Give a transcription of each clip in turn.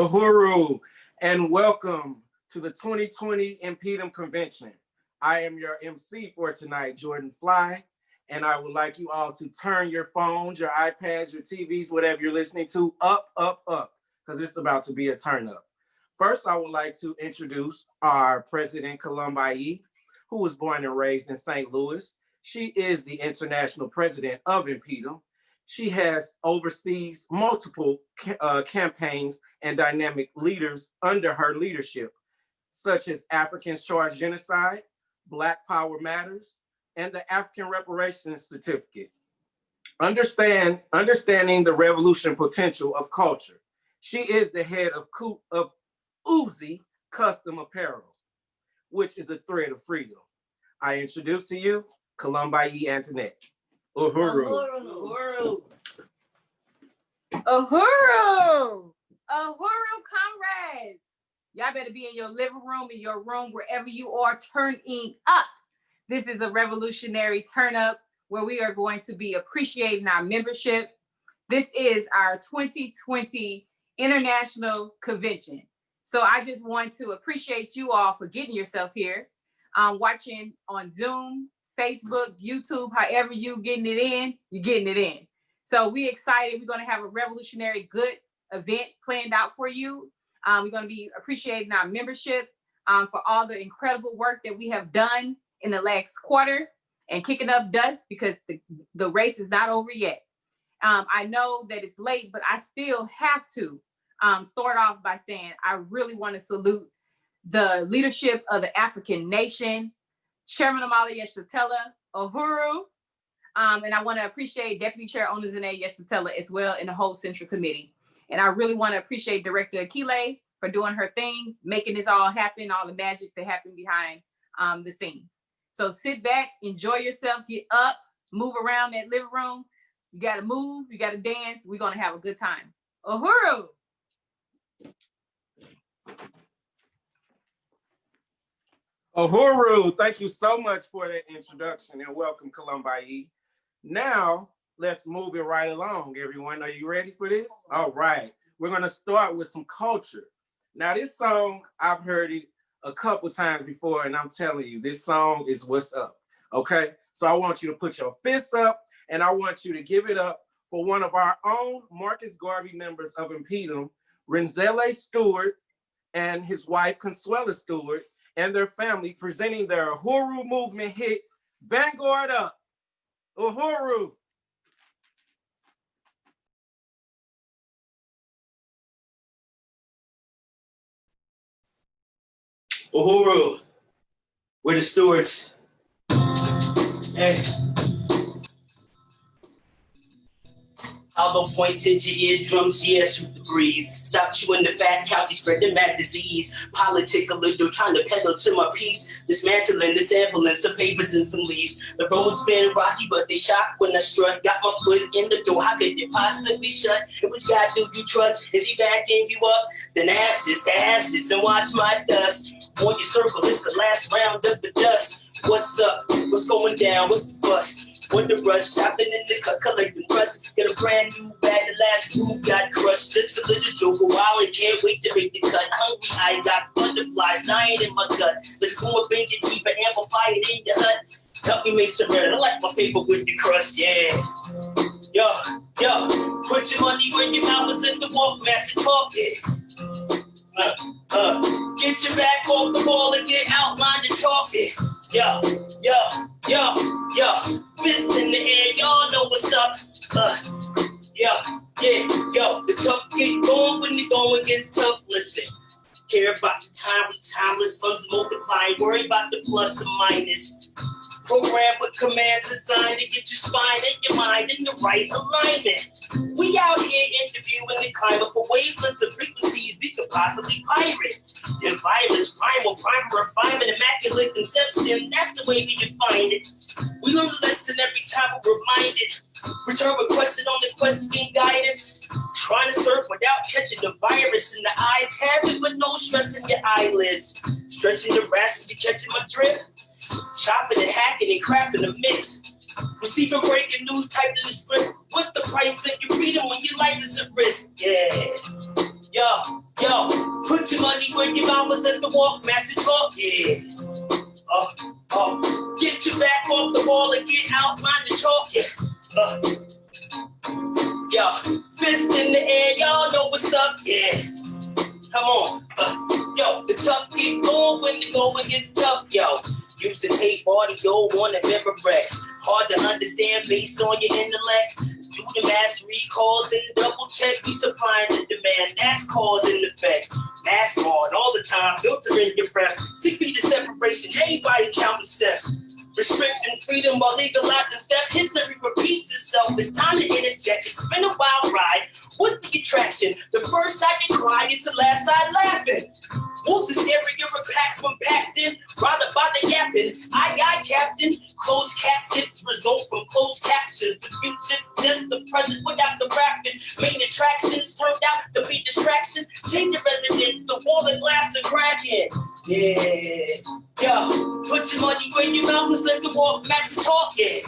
Uhuru, and welcome to the 2020 Impedum Convention. I am your MC for tonight, Jordan Fly, and I would like you all to turn your phones, your iPads, your TVs, whatever you're listening to, up, because it's about to be a turn up. First, I would like to introduce our President Columbi, who was born and raised in St. Louis. She is the international president of Impedum. She has oversees multiple campaigns and dynamic leaders under her leadership, such as Africans Charged Genocide, Black Power Matters, and the African Reparations Certificate. Understanding the revolution potential of culture. She is the head of Uzi Custom Apparel, which is a thread of freedom. I introduce to you Columbi Antoinette. Uhuru. Uhuru. Uhuru. Uhuru, comrades. Y'all better be in your living room, in your room, wherever you are, turning up. This is a revolutionary turn up where we are going to be appreciating our membership. This is our 2020 International Convention. So I just want to appreciate you all for getting yourself here, watching on Zoom, Facebook, YouTube, however you getting it in, you're getting it in. So we excited. We're going to have a revolutionary good event planned out for you. We're going to be appreciating our membership for all the incredible work that we have done in the last quarter and kicking up dust because the race is not over yet. I know that it's late, but I still have to start off by saying I really want to salute the leadership of the African nation, Chairman Amali Yeshatella Uhuru, and I want to appreciate Deputy Chair Onizine Yeshatella as well and the whole Central Committee. And I really want to appreciate Director Akile for doing her thing, making this all happen, all the magic that happened behind the scenes. So sit back, enjoy yourself, get up, move around that living room. You got to move, you got to dance. We're going to have a good time. Uhuru. Uhuru, thank you so much for that introduction and welcome, Columbi. Now, let's move it right along, everyone. Are you ready for this? All right. We're going to start with some culture. Now, this song, I've heard it a couple times before, and I'm telling you, this song is what's up, okay? So I want you to put your fists up, and I want you to give it up for one of our own Marcus Garvey members of Impedum, Renzele Stewart and his wife, Consuela Stewart, and their family presenting their Uhuru movement hit, Vanguard Up. Uhuru. Uhuru, we're the stewards. Hey. Hollow points hit your eardrums, yeah, shoot the breeze. Stop chewing the fat couch, spread the mad disease. Politic a little, trying to peddle to my peeps. Dismantling this ambulance, some papers and some leaves. The road's been rocky, but they shock when I strut. Got my foot in the door, how could it possibly shut? And which God do you trust? Is he backing you up? Then ashes to ashes and watch my dust. On your circle, it's the last round of the dust. What's up? What's going down? What's the fuss? With the rush, shopping in the cut, collecting rust. Get a brand new bag, the last groove got crushed. Just a little joke, a while and can't wait to make the cut. Hungry, I got butterflies dying in my gut. Let's go up in your Jeep and amplify it in your hut. Help me make some bread. I like my paper with the crust, yeah. Yo, put your money where your mouth is in the walk, master talking. Get your back off the wall and get outlined and chalky. Yo, fist in the air, y'all know what's up. The tough get going when the going gets tough. Listen, care about the time with timeless funds multiplying. Worry about the plus and minus. Program with commands designed to get your spine and your mind in the right alignment. We out here interviewing the climate for wavelengths and frequencies we could possibly pirate. And violence, primal, primer, refinement, immaculate conception, that's the way we define it. We learn a lesson every time we're reminded. Return requested on the quest to gain guidance. Trying to surf without catching the virus in the eyes. Have it but no stress in your eyelids. Stretching the rations, you catching my drift. Chopping and hacking and crafting a mix. Receiving breaking news typed in the script. What's the price of your freedom when your life is at risk? Yeah. Yo, put your money where your mouth is at the walk, master talk, yeah. Get your back off the wall and get outlined and chalk, yeah. Yo, fist in the air, y'all know what's up, yeah. Come on, yo, the tough get going when the going gets tough, yo. Use the tape audio on the Memorex. Hard to understand based on your intellect. Do the mass recalls and double check. We supplying the demand. That's cause and effect. Mask on all the time. Filter in your breath. 6 feet of separation. Everybody counting steps. Restricting freedom while legalizing theft. History repeats itself. It's time to interject. It's been a wild ride. What's the attraction? The first side to cry is the last side laughing. Wolves hysteria packs when packed in. Rather by the yapping. Aye, Captain. Closed caskets result from closed captions. The future's just the present without the rapping. Main attractions turned out to be distractions. Change your residence. The wall and glass are cracking. Yeah. Yo, put your money where your mouth is, let the walk match the talk. Yeah.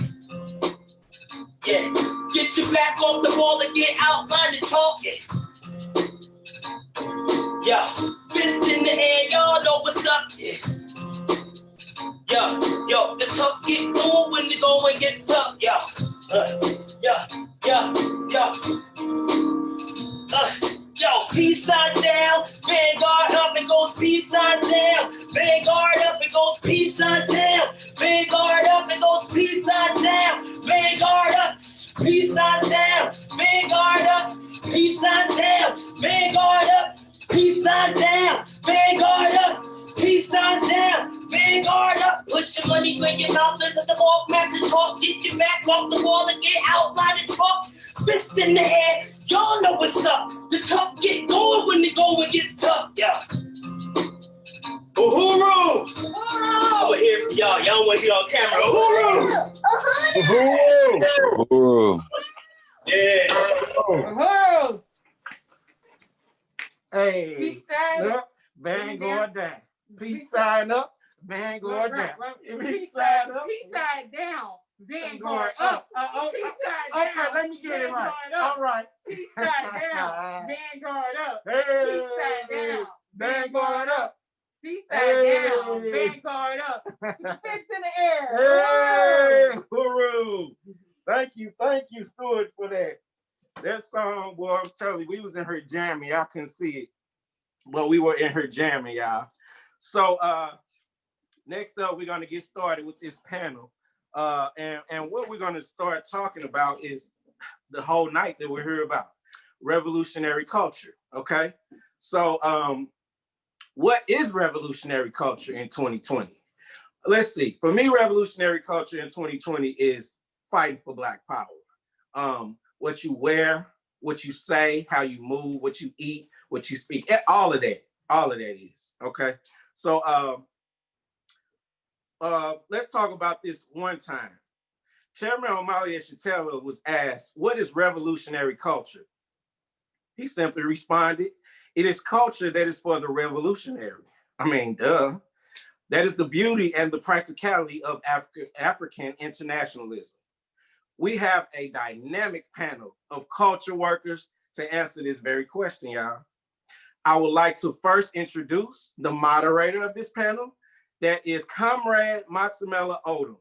Yeah. Get your back off the wall and get outlined and talk. Yeah. Yo, fist in the air, y'all know what's up. Yeah. Yo, the tough get cool when the going gets tough. Yo, yo, peace sign down, Vanguard up and goes peace sign down, Vanguard up and goes peace sign down, Vanguard up and goes peace sign down, Vanguard up, peace sign down, Vanguard up, peace sign down, Vanguard up, peace sign down, Vanguard up, peace signs down, Vanguard up, put your money where your mouth is, let the walk match and talk, get your back off the wall and get outlined and talk, fist in the air, y'all know what's up, the tough get going when the going gets tough, yeah. Uhuru! I'ma hear from y'all don't wanna hear on camera, Uhuru! Uhuru! Yeah. Uhuru! Hey, Peace sign. up, Vanguard down. Peace sign up, Vanguard down. Peace sign up. Peace sign down. Vanguard up. Peace sign down. Okay, let me get it right. Vanguard All right. Peace sign down. Vanguard up. Hey, Peace sign down. Vanguard up. Peace sign down. Hey. Vanguard up. Fist in the air. Hey, Uhuru. Thank you, Stuart, for that. That song, boy, I'm telling you, we was in her jamming. Y'all couldn't see it, but we were in her jamming, y'all. So next up, we're gonna get started with this panel. And what we're gonna start talking about is the whole night that we're here about, revolutionary culture, okay? So what is revolutionary culture in 2020? Let's see, for me, revolutionary culture in 2020 is fighting for Black power. What you wear, what you say, how you move, what you eat, what you speak, all of that is, okay? So let's talk about this one time. Chairman Omali Shatella was asked, what is revolutionary culture? He simply responded, it is culture that is for the revolutionary. I mean, duh. That is the beauty and the practicality of African internationalism. We have a dynamic panel of culture workers to answer this very question, y'all. I would like to first introduce the moderator of this panel. That is Comrade Matsamela Odom.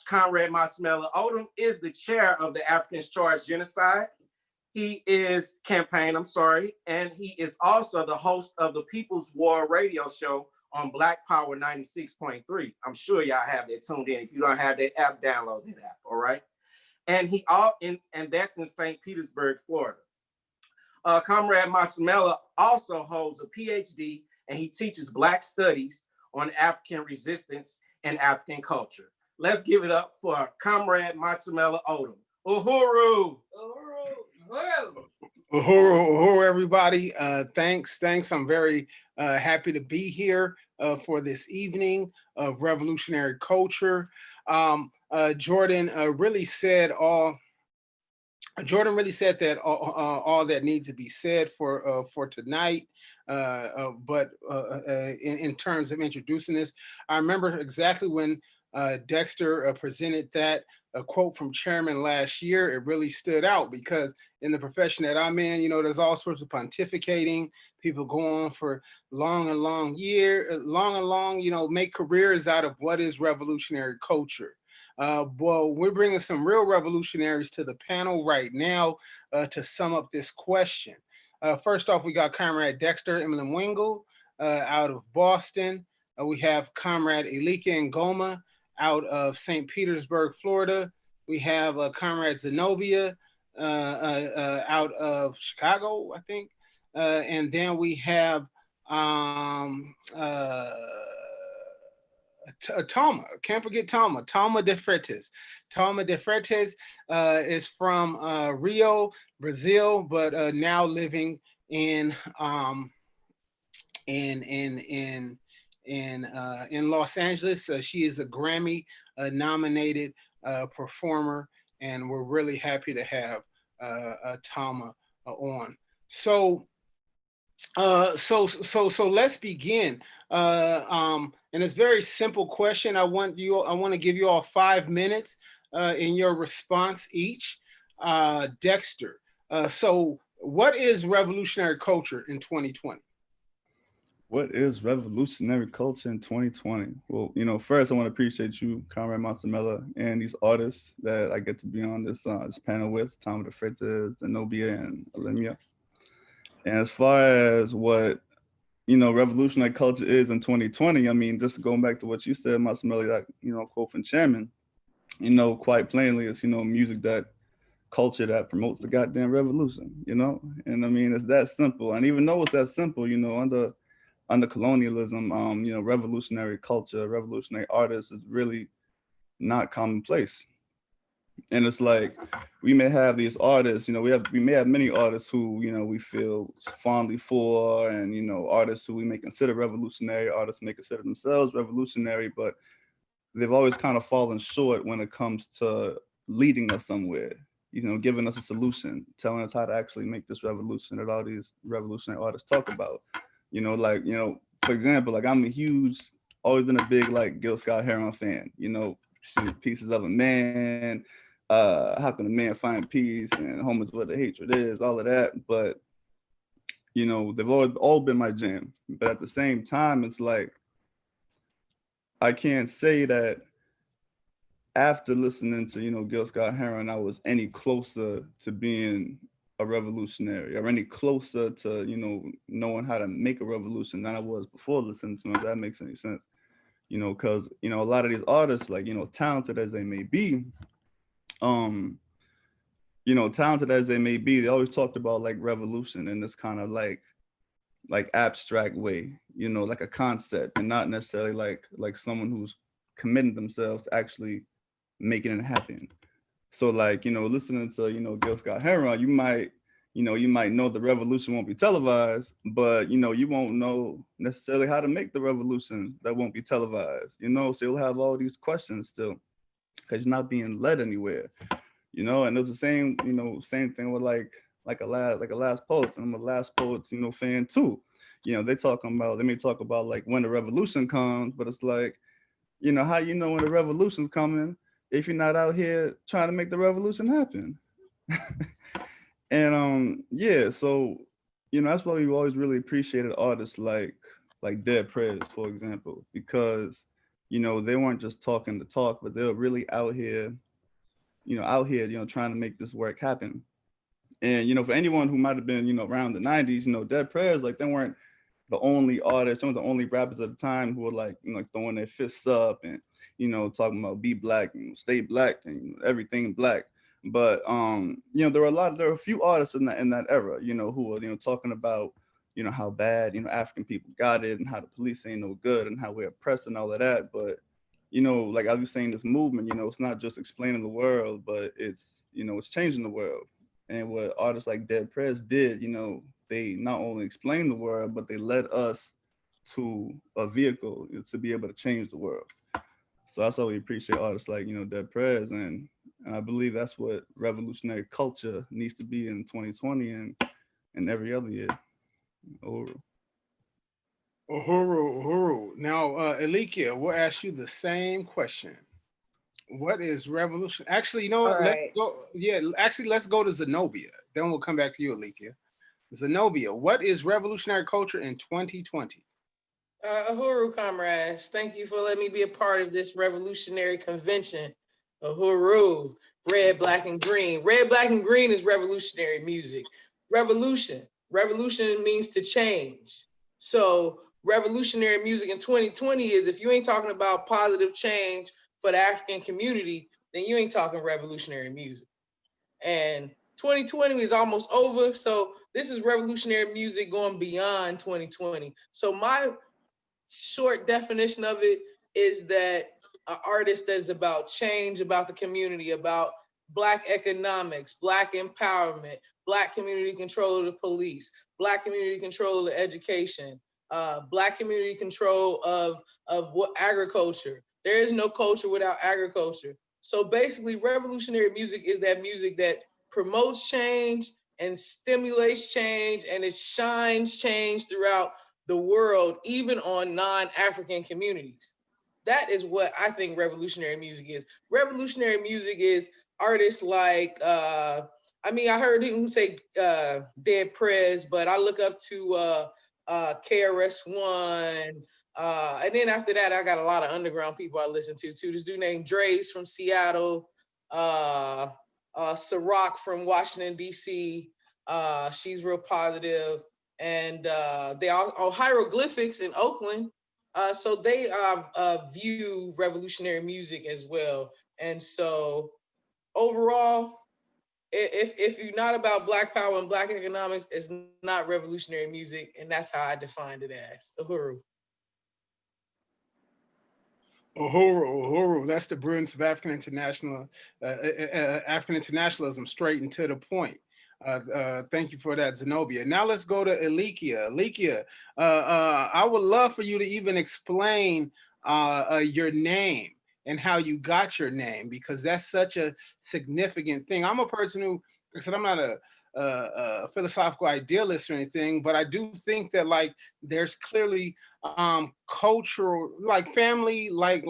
Comrade Matsamela Odom is the chair of the Africans Charged Genocide. He is and he is also the host of the People's War radio show on Black Power 96.3. I'm sure y'all have that tuned in. If you don't have that app, download that app, all right? And that's in St. Petersburg, Florida. Comrade Matsamela also holds a PhD and he teaches Black studies on African resistance and African culture. Let's give it up for Comrade Matsamela Odom. Uhuru! Uhuru, everybody. Thanks. I'm very happy to be here for this evening of revolutionary culture. Jordan really said that all that needs to be said for tonight. But in terms of introducing this, I remember exactly when Dexter presented that a quote from Chairman last year. It really stood out because in the profession that I'm in, there's all sorts of pontificating. People go on for long, make careers out of what is revolutionary culture. Well, we're bringing some real revolutionaries to the panel right now to sum up this question. First off, we got Comrade Dexter Imlin-Wingle out of Boston. We have Comrade Elika Ngoma out of St. Petersburg, Florida. We have Comrade Zenobia out of Chicago, I think. And then we have Toma, can't forget Toma de Freitas. Toma de Freitas is from Rio, Brazil, but now living in Los Angeles. She is a Grammy nominated performer, and we're really happy to have Toma on. So So let's begin. And it's a very simple question. I want to give you all 5 minutes in your response each. Dexter. So what is revolutionary culture in 2020? What is revolutionary culture in 2020? Well, first I want to appreciate you, Conrad Montemella, and these artists that I get to be on this panel with, Tom de Freitas, Zenobia, and Olympia. And as far as what revolutionary culture is in 2020, I mean, just going back to what you said, Montemella, that quote from Chairman, quite plainly, it's music, that culture that promotes the goddamn revolution, and I mean, it's that simple. And even though it's that simple, under colonialism, revolutionary culture, revolutionary artists is really not commonplace. And it's like we may have these artists, we may have many artists who, we feel fondly for, and artists who we may consider revolutionary, artists may consider themselves revolutionary, but they've always kind of fallen short when it comes to leading us somewhere, giving us a solution, telling us how to actually make this revolution that all these revolutionary artists talk about. For example, like always been a big like Gil Scott-Heron fan, Pieces of a Man, how can a man find peace, and home is where the hatred is, all of that. But, they've all been my jam. But at the same time, it's like, I can't say that after listening to, Gil Scott-Heron, I was any closer to being a revolutionary or any closer to, knowing how to make a revolution than I was before listening to him, if that makes any sense. Because, a lot of these artists, like, talented as they may be, talented as they may be, they always talked about like revolution in this kind of like abstract way, like a concept, and not necessarily like someone who's committing themselves to actually making it happen. So like, listening to, Gil Scott-Heron, you might know the revolution won't be televised, but you won't know necessarily how to make the revolution that won't be televised, so you'll have all these questions still because you're not being led anywhere, and it's the same, same thing with like a last post, and I'm a Last Poets, fan too. They may talk about like when the revolution comes, but it's like, how when the revolution's coming if you're not out here trying to make the revolution happen. And yeah, so that's why we've always really appreciated artists like Dead Prez, for example, because they weren't just talking the talk, but they were really out here trying to make this work happen. And for anyone who might have been around the 90s, Dead Prez, like, they weren't the only artists, some of the only rappers at the time who were like throwing their fists up and talking about be black and stay black and everything black. But there were a few artists in that era, who were talking about how bad African people got it, and how the police ain't no good, and how we're oppressed and all of that. But like I was saying, this movement, it's not just explaining the world, but it's it's changing the world. And what artists like Dead Prez did, they not only explained the world, but they led us to a vehicle to be able to change the world. So that's why we appreciate artists like Dead Prez, and I believe that's what revolutionary culture needs to be in 2020 and every other year. Uhuru. Uhuru. Now, Elikia, we'll ask you the same question. What is revolution? Actually, you know what? All Let's right. go. Yeah, actually, let's go to Zenobia. Then we'll come back to you, Elikia. Zenobia, what is revolutionary culture in 2020? Uhuru, comrades, thank you for letting me be a part of this revolutionary convention. Uhuru, red, black, and green. Red, black, and green is revolutionary music. Revolution. Revolution means to change. So revolutionary music in 2020 is, if you ain't talking about positive change for the African community, then you ain't talking revolutionary music. And 2020 is almost over. So this is revolutionary music going beyond 2020. So my short definition of it is that an artist that's about change, about the community, about Black economics, Black empowerment, Black community control of the police, Black community control of the education, Black community control of what agriculture. There is no culture without agriculture. So basically, revolutionary music is that music that promotes change and stimulates change and it shines change throughout the world, even on non-African communities. That is what I think revolutionary music is. Revolutionary music is artists like I mean, I heard him say Dead Prez, but I look up to KRS-One. And then after that, I got a lot of underground people I listen to too. This dude named Dre's from Seattle, Ciroc from Washington, D.C. She's real positive. And they are hieroglyphics in Oakland. So they view revolutionary music as well. And so overall, if you're not about Black power and Black economics, it's not revolutionary music, and that's how I defined it as. Uhuru. Uhuru. That's the brilliance of African internationalism, straight and to the point. Thank you for that, Zenobia. Now let's go to Elikia. Elikia, I would love for you to even explain your name and how you got your name, because that's such a significant thing. I'm a person who, like I said, I'm not a philosophical idealist or anything, but I do think that like there's clearly cultural, like family, like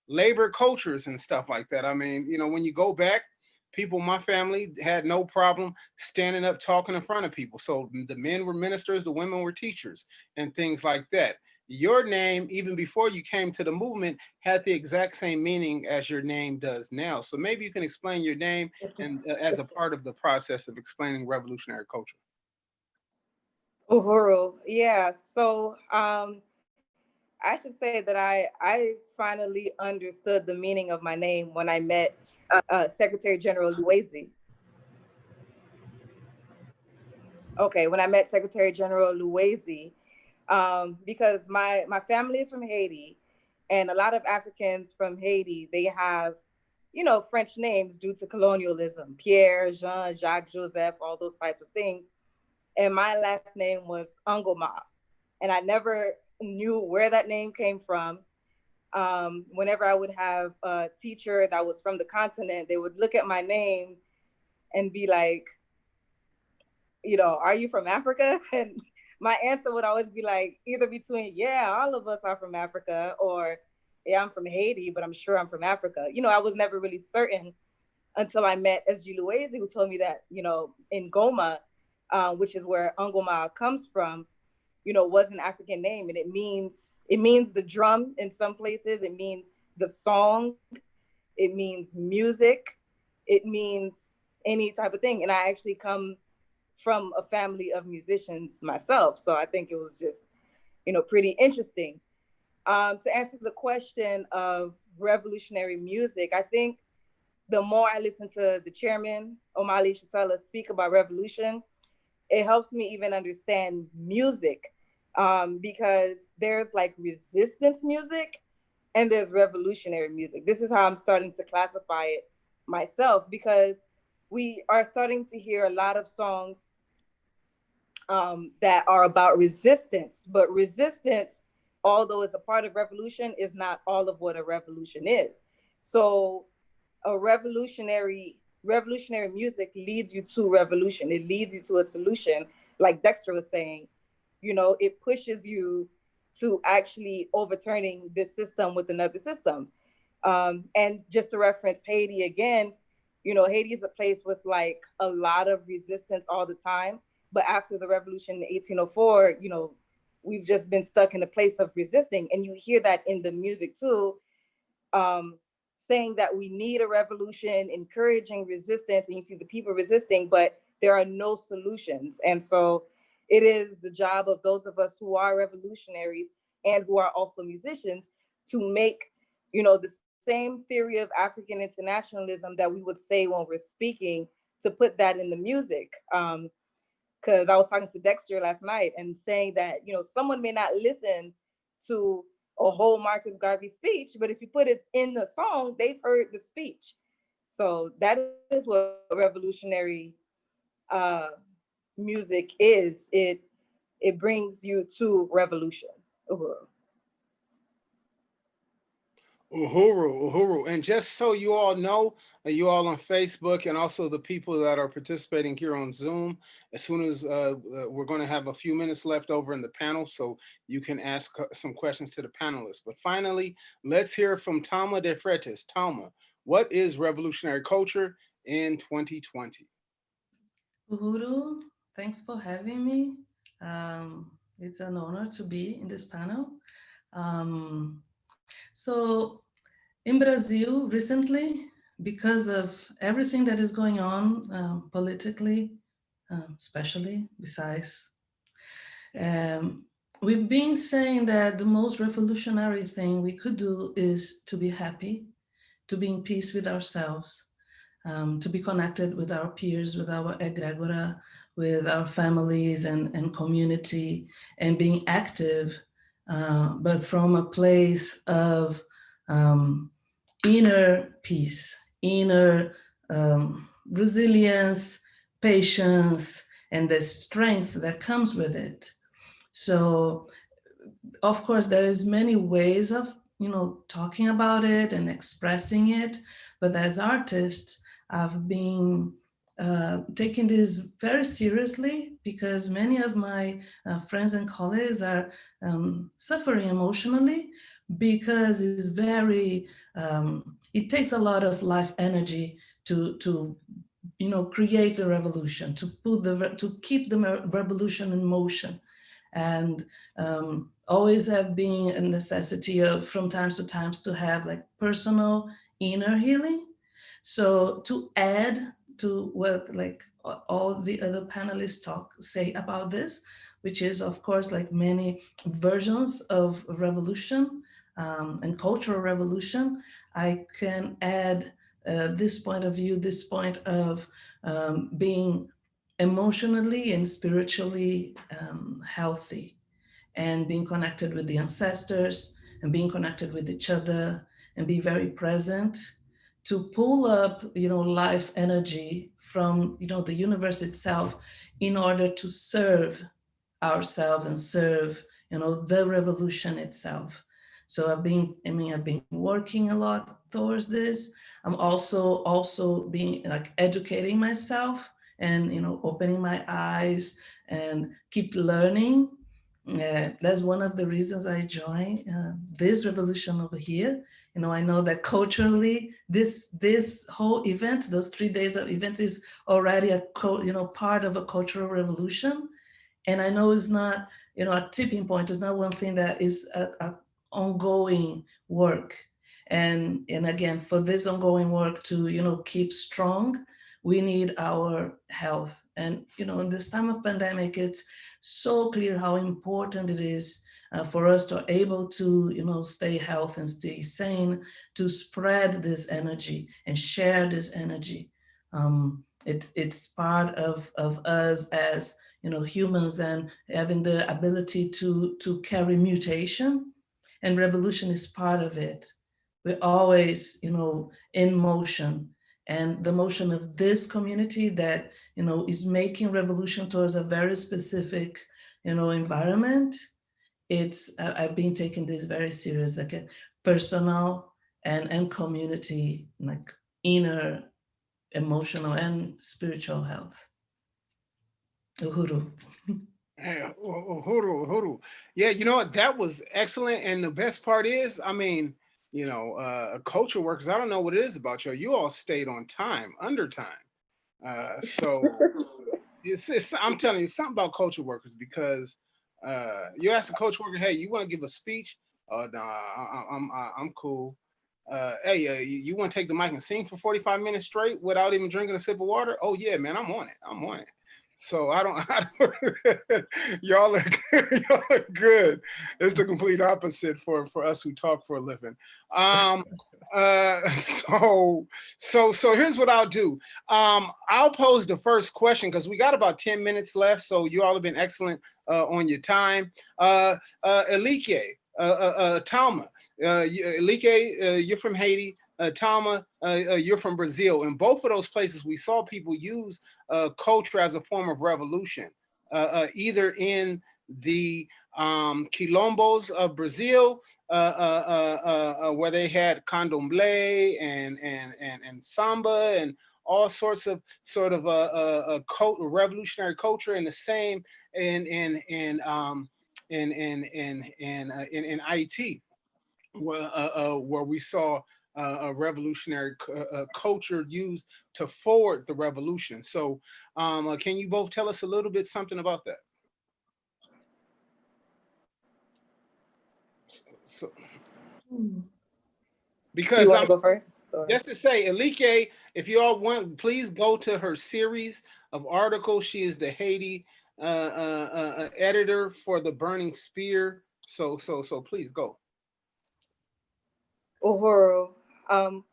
labor cultures and stuff like that. I mean, you know, when you go back, people, my family had no problem standing up talking in front of people. So the men were ministers, the women were teachers, and things like that. Your name, even before you came to the movement, had the exact same meaning as your name does now. So maybe you can explain your name and as a part of the process of explaining revolutionary culture. Uhuru. Yeah. So I should say that I finally understood the meaning of my name when I met Secretary General Luwezi. Okay, when I met Secretary General Luwezi, because my family is from Haiti, and a lot of Africans from Haiti, they have, you know, French names due to colonialism: Pierre, Jean, Jacques, Joseph, all those types of things. And my last name was Angoma, and I never knew where that name came from. Whenever I would have a teacher that was from the continent, they would look at my name and be like, you know, are you from Africa? And my answer would always be like, either between, yeah, all of us are from Africa, or yeah, I'm from Haiti, but I'm sure I'm from Africa. You know, I was never really certain until I met SG Luwezi, who told me that, you know, in Goma, which is where Angoma comes from, you know, was an African name, and it means the drum in some places. It means the song. It means music. It means any type of thing. And I actually come from a family of musicians myself, so I think it was just, you know, pretty interesting. To answer the question of revolutionary music, I think the more I listen to the chairman, Omali Shatella, speak about revolution, it helps me even understand music, because there's like resistance music and there's revolutionary music. This is how I'm starting to classify it myself, because we are starting to hear a lot of songs that are about resistance, but resistance, although it's a part of revolution, is not all of what a revolution is. So a revolutionary music leads you to revolution. It leads you to a solution. Like Dexter was saying, you know, it pushes you to actually overturning this system with another system. And just to reference Haiti again, you know, Haiti is a place with like a lot of resistance all the time. But after the revolution in 1804, you know, we've just been stuck in a place of resisting. And you hear that in the music too, saying that we need a revolution, encouraging resistance, and you see the people resisting, but there are no solutions. And so it is the job of those of us who are revolutionaries and who are also musicians to make, you know, the same theory of African internationalism that we would say when we're speaking, to put that in the music. Because I was talking to Dexter last night and saying that, you know, someone may not listen to a whole Marcus Garvey speech, but if you put it in the song, they've heard the speech. So that is what revolutionary music is. It brings you to revolution. Uhuru. And just so you all know, you all on Facebook and also the people that are participating here on Zoom, as soon as we're going to have a few minutes left over in the panel, so you can ask some questions to the panelists. But finally, let's hear from Talma de Freitas. Talma, what is revolutionary culture in 2020? Uhuru, thanks for having me. It's an honor to be in this panel. So in Brazil recently, because of everything that is going on politically, especially besides, we've been saying that the most revolutionary thing we could do is to be happy, to be in peace with ourselves, to be connected with our peers, with our egregora, with our families and community, and being active, but from a place of inner peace, inner resilience, patience, and the strength that comes with it. So of course, there is many ways of talking about it and expressing it, but as artists, I've been taking this very seriously because many of my friends and colleagues are suffering emotionally because it's very it takes a lot of life energy to create the revolution, to keep the revolution in motion, and always have been a necessity of from time to times to have like personal inner healing. So to add to what like all the other panelists say about this, which is of course like many versions of revolution and cultural revolution, I can add this point of view, this point of being emotionally and spiritually healthy, and being connected with the ancestors and being connected with each other and be very present to pull up life energy from the universe itself in order to serve ourselves and serve the revolution itself. So I've been working a lot towards this. I'm also being like educating myself and opening my eyes and keep learning. That's one of the reasons I joined this revolution over here. I know that culturally, this whole event, those 3 days of event, is already part of a cultural revolution. And I know it's not a tipping point. It's not one thing that is a ongoing work. And again, for this ongoing work to keep strong, we need our health. And in this time of pandemic, it's so clear how important it is for us to able to stay healthy and stay sane, to spread this energy and share this energy. It's part of us as humans, and having the ability to carry mutation, and revolution is part of it. We're always in motion, and the motion of this community that is making revolution towards a very specific environment. I've been taking this very serious, like a personal and community, like inner emotional and spiritual health. Uhuru. Hey, Uhuru. Yeah, you know what? That was excellent. And the best part is, I mean, culture workers, I don't know what it is about you. You all stayed on time, under time. So I'm telling you something about culture workers, because you ask a culture worker, hey, you want to give a speech? Oh, no, I'm cool. Hey, you want to take the mic and sing for 45 minutes straight without even drinking a sip of water? Oh yeah, man, I'm on it. So I don't y'all are good. Y'all are good. It's the complete opposite for us who talk for a living. So here's what I'll do. I'll pose the first question because we got about 10 minutes left. So you all have been excellent on your time. Elike, Talma, Elike, you're from Haiti. Talma, you're from Brazil. In both of those places, we saw people use culture as a form of revolution, either in the quilombos of Brazil, where they had candomblé and samba and all sorts of sort of revolutionary culture, and the same in IT, where we saw a revolutionary culture used to forward the revolution. So, can you both tell us a little bit something about that? So, Hmm. Do you because want to go first? Or? just to say, Alike, if you all want, please go to her series of articles. She is the Haiti editor for the Burning Spear. So please go. Uhuru. Um,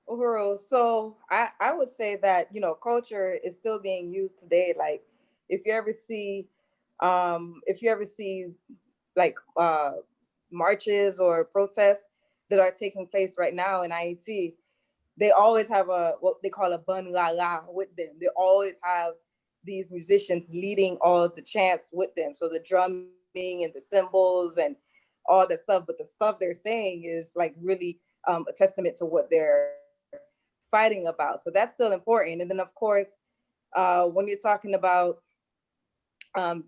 Uhuru. So I would say that, culture is still being used today. Like if you ever see, if you ever see like marches or protests that are taking place right now in IET, they always have what they call a bun la la with them. They always have these musicians leading all the chants with them. So the drumming and the cymbals and all that stuff. But the stuff they're saying is like really a testament to what they're fighting about. So that's still important. And then of course, when you're talking about um,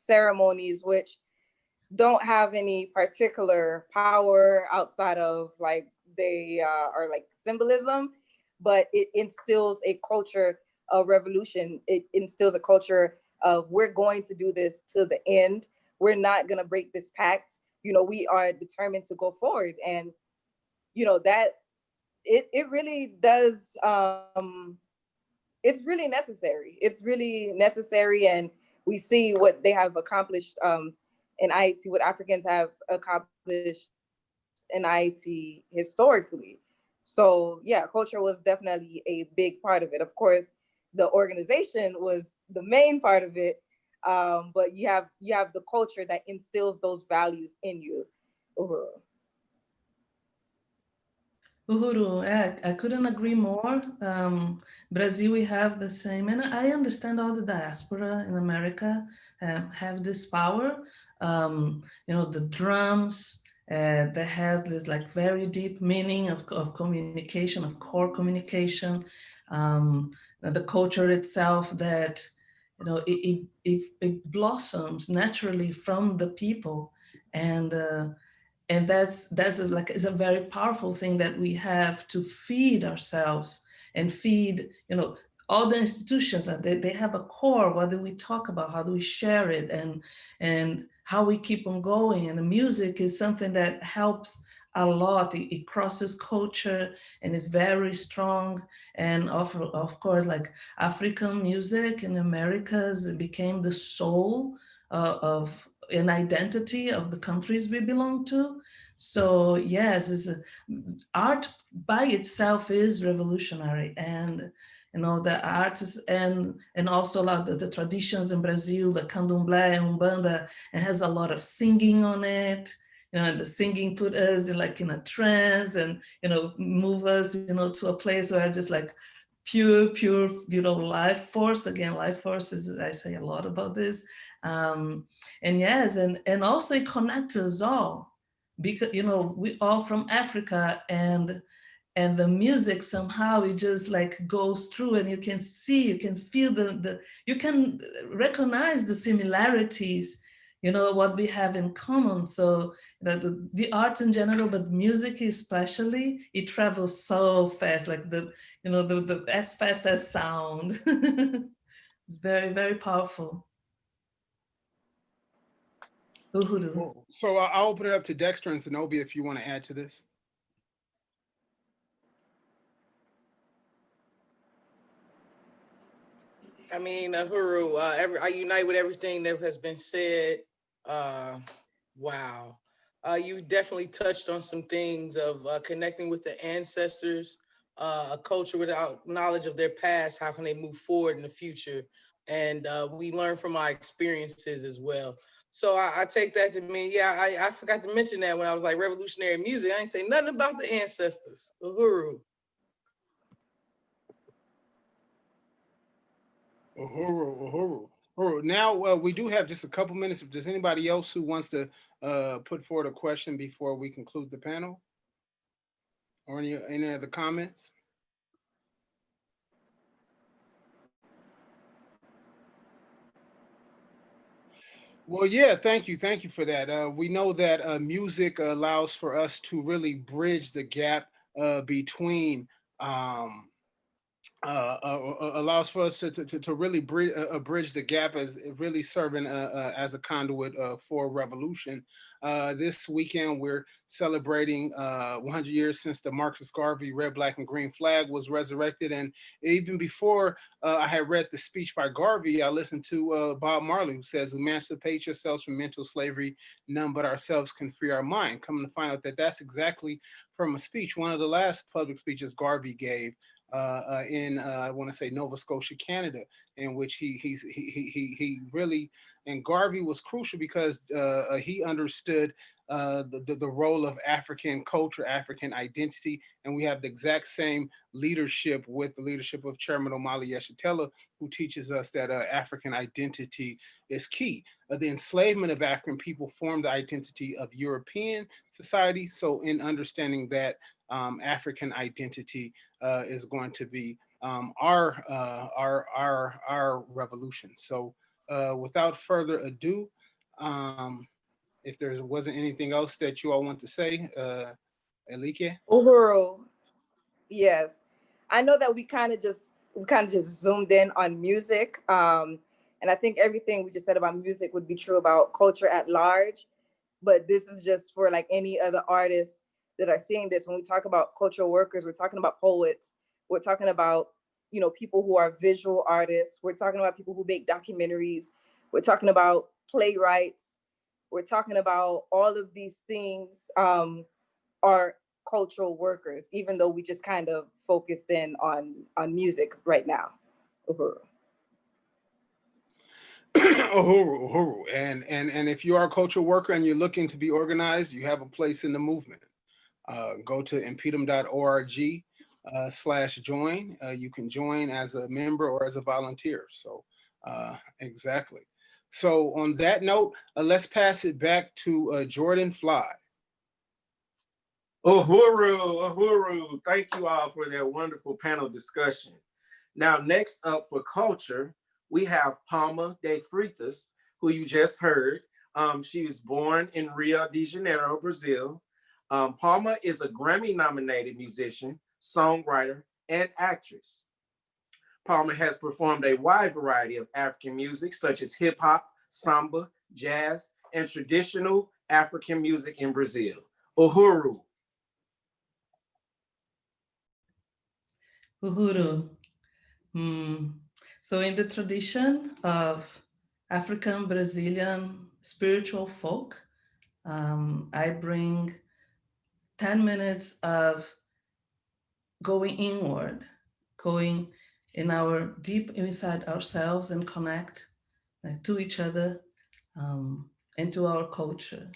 ceremonies which don't have any particular power outside of like they are like symbolism, but it instills a culture of revolution. It instills a culture of we're going to do this to the end. We're not going to break this pact. We are determined to go forward. And, that it really does, it's really necessary. It's really necessary. And we see what they have accomplished in IET, what Africans have accomplished in IET historically. So yeah, culture was definitely a big part of it. Of course, the organization was the main part of it, but you have the culture that instills those values in you. Uhuru. Uhuru, I couldn't agree more. Brazil, we have the same, and I understand all the diaspora in America have this power. The drums that has this like very deep meaning of communication, of core communication. The culture itself that it blossoms naturally from the people, and that's like is a very powerful thing that we have to feed ourselves and feed all the institutions that they have a core. What do we talk about, how do we share it, and how we keep on going. And the music is something that helps a lot. It crosses culture and is very strong. And of course, like African music in Americas, it became the soul of an identity of the countries we belong to. So yes, art by itself is revolutionary. And the arts and also a lot of the traditions in Brazil, the candomblé and umbanda, it has a lot of singing on it. And the singing put us in a trance and move us to a place where just like pure life force. Again, life force is, I say a lot about this. And yes, and also it connects us all, because we all from Africa, and the music somehow it just like goes through, and you can feel you can recognize the similarities, what we have in common. So the art in general, but music especially, it travels so fast, like the as fast as sound. It's very, very powerful. Uhuru. So I'll open it up to Dexter and Zenobia if you want to add to this. I mean, Uhuru, I unite with everything that has been said. Wow. You definitely touched on some things of connecting with the ancestors, a culture without knowledge of their past. How can they move forward in the future? And we learn from our experiences as well. So I take that to mean, yeah, I forgot to mention that when I was like revolutionary music. I ain't say nothing about the ancestors. Uhuru. Uhuru. All right, now we do have just a couple minutes. If there's anybody else who wants to put forward a question before we conclude the panel, or any other comments? Well, yeah, thank you for that. We know that music allows for us to really bridge the gap between um, allows for us to really bridge the gap as really serving as a conduit for revolution. This weekend, we're celebrating 100 years since the Marcus Garvey red, black, and green flag was resurrected. And even before I had read the speech by Garvey, I listened to Bob Marley, who says, "Emancipate yourselves from mental slavery. None but ourselves can free our mind." Coming to find out that that's exactly from a speech, one of the last public speeches Garvey gave in I want to say Nova Scotia, Canada, in which he really, and Garvey was crucial because he understood the role of African culture, African identity, and we have the exact same leadership with the leadership of Chairman Omali Yeshitela, who teaches us that African identity is key. The enslavement of African people formed the identity of European society. So in understanding that, African identity is going to be our revolution. So without further ado, if there wasn't anything else that you all want to say, Elike? Uhuru, yes. I know that we kind of just zoomed in on music. And I think everything we just said about music would be true about culture at large. But this is just for like any other artists that are seeing this. When we talk about cultural workers, we're talking about poets, we're talking about, people who are visual artists, we're talking about people who make documentaries, we're talking about playwrights, we're talking about all of these things are cultural workers, even though we just kind of focused in on music right now. Uhuru. Uhuru. And if you are a cultural worker and you're looking to be organized, you have a place in the movement. Go to impedum.org /join. You can join as a member or as a volunteer. So exactly. So on that note, let's pass it back to Jordan Fly. Uhuru. Thank you all for that wonderful panel discussion. Now, next up for culture, we have Palma de Freitas, who you just heard. She was born in Rio de Janeiro, Brazil. Palma is a Grammy-nominated musician, songwriter, and actress. Palma has performed a wide variety of African music, such as hip hop, samba, jazz, and traditional African music in Brazil. Uhuru. Uhuru. So in the tradition of African Brazilian spiritual folk, I bring 10 minutes of going inward, going in our deep inside ourselves and connect to each other and to our culture.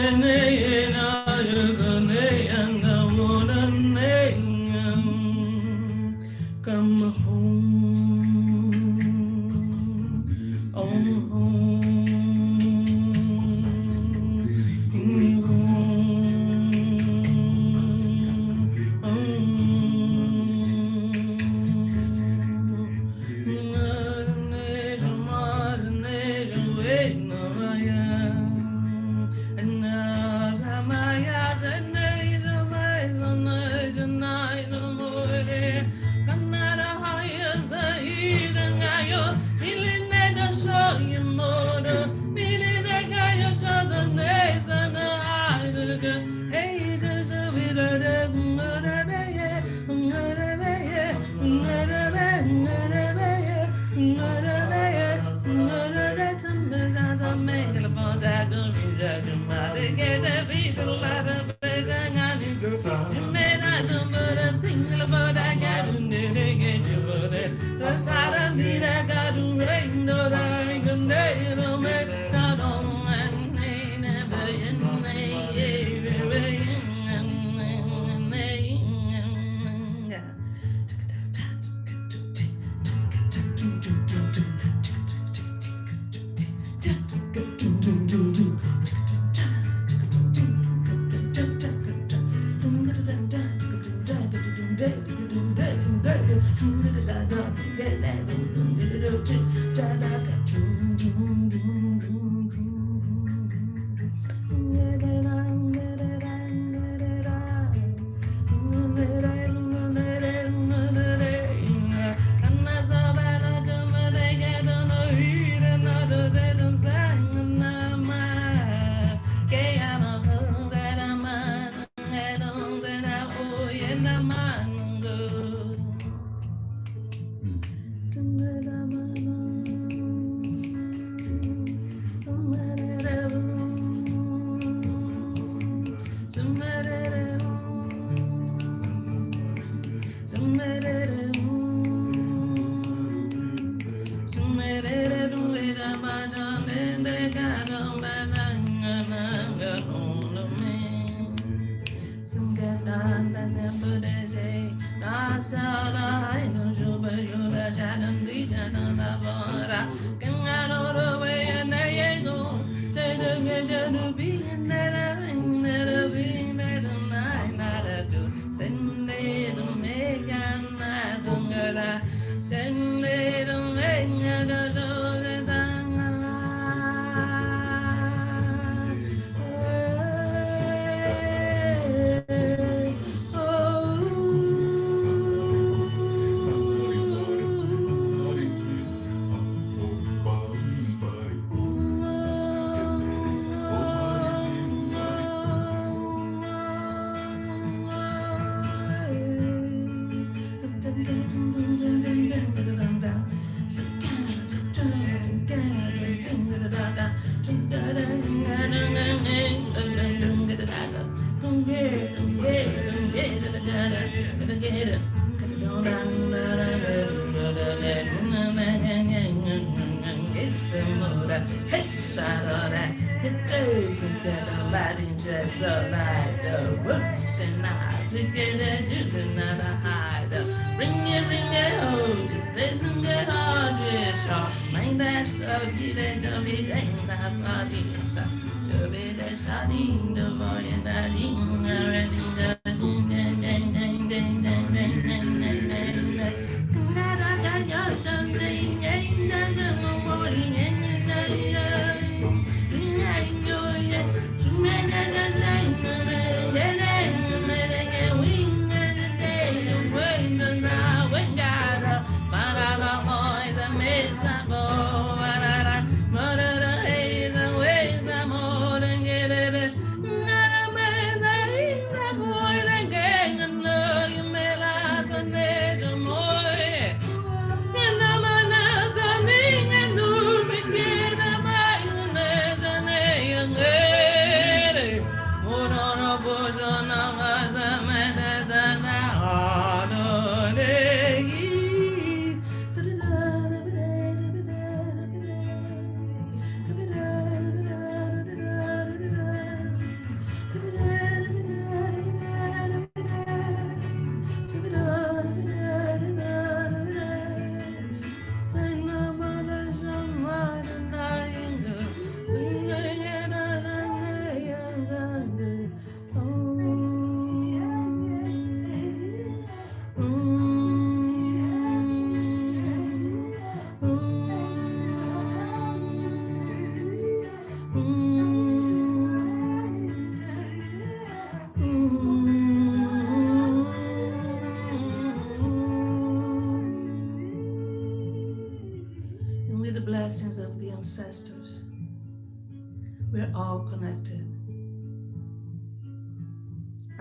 Come home, home.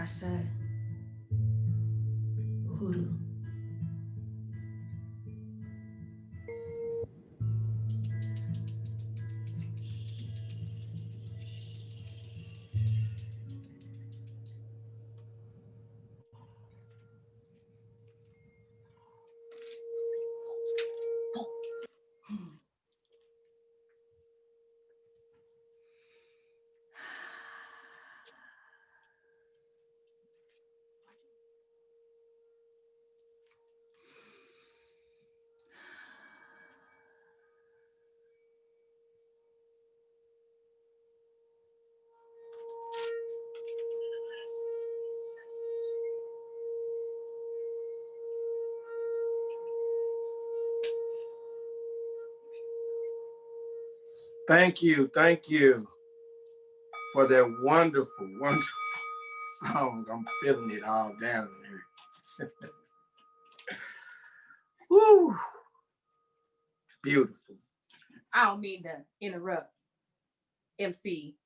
Ashe. Uhuru. Thank you for that wonderful, wonderful song. I'm feeling it all down here. Woo! Beautiful. I don't mean to interrupt, MC,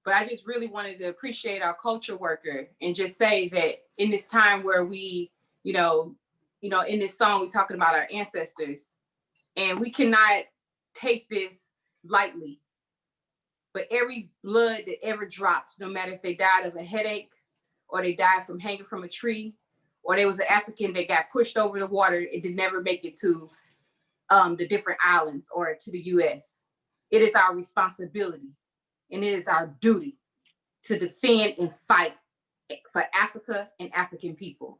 but I just really wanted to appreciate our culture worker and just say that in this time where we, in this song, we're talking about our ancestors, and we cannot take this lightly. But every blood that ever dropped, no matter if they died of a headache or they died from hanging from a tree, or there was an African that got pushed over the water and did never make it to the different islands or to the US. It is our responsibility and it is our duty to defend and fight for Africa and African people.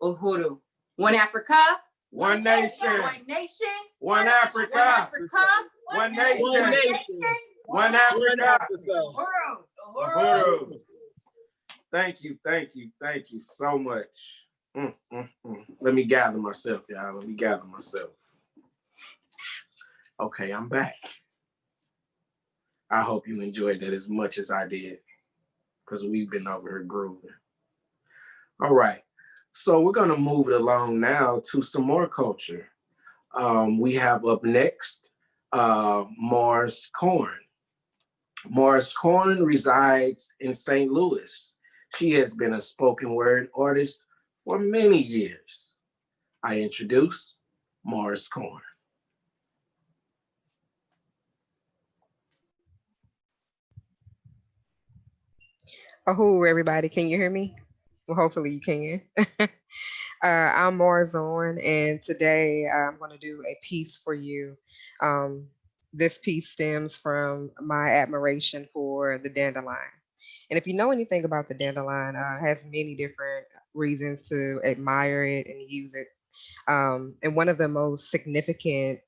Uhuru. One Africa. One nation. One nation. One Africa. One Africa. One nation. One nation. One One Africa. Africa. Uhuru. Thank you so much. Let me gather myself, y'all. Let me gather myself. Okay, I'm back. I hope you enjoyed that as much as I did, because we've been over here grooving. All right, so we're gonna move it along now to some more culture. We have up next, Mars Korn. Mars Korn resides in St. Louis. She has been a spoken word artist for many years. I introduce Mars Korn. Ahoo, everybody. Can you hear me? Well, hopefully you can. I'm Morzorn, and today I'm going to do a piece for you. Um, this piece stems from my admiration for the dandelion. And if you know anything about the dandelion, has many different reasons to admire it and use it. And one of the most significant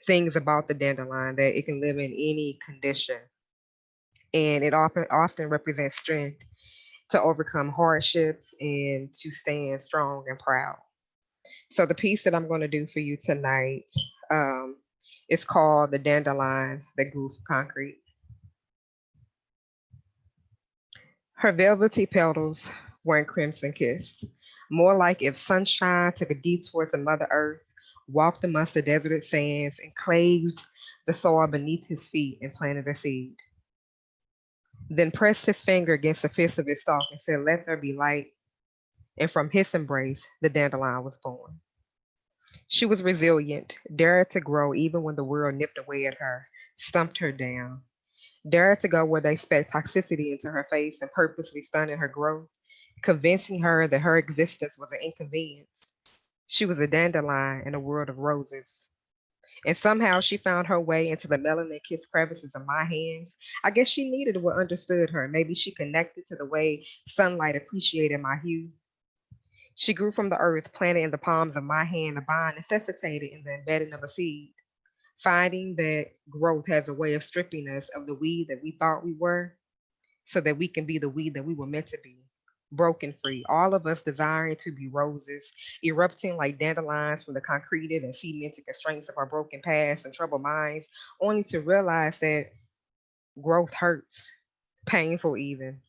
things about the dandelion that it can live in any condition, and it often represents strength to overcome hardships and to stand strong and proud. So the piece that I'm going to do for you tonight um, is called "The Dandelion That Grew from Concrete." Her velvety petals weren't crimson kissed, more like if sunshine took a detour to Mother Earth, walked amongst the deserted sands, and claved the soil beneath his feet and planted a seed. Then pressed his finger against the fist of his stalk and said, "Let there be light." And from his embrace, the dandelion was born. She was resilient, dared to grow even when the world nipped away at her, stumped her down, dared to go where they sped toxicity into her face and purposely stunted her growth, convincing her that her existence was an inconvenience. She was a dandelion in a world of roses. And somehow she found her way into the melanin kissed crevices of my hands. I guess she needed what understood her. Maybe she connected to the way sunlight appreciated my hue. She grew from the earth, planted in the palms of my hand, a bond necessitated in the embedding of a seed. Finding that growth has a way of stripping us of the weed that we thought we were, so that we can be the weed that we were meant to be. Broken free, all of us desiring to be roses, erupting like dandelions from the concreted and cemented constraints of our broken past and troubled minds, only to realize that growth hurts, painful even.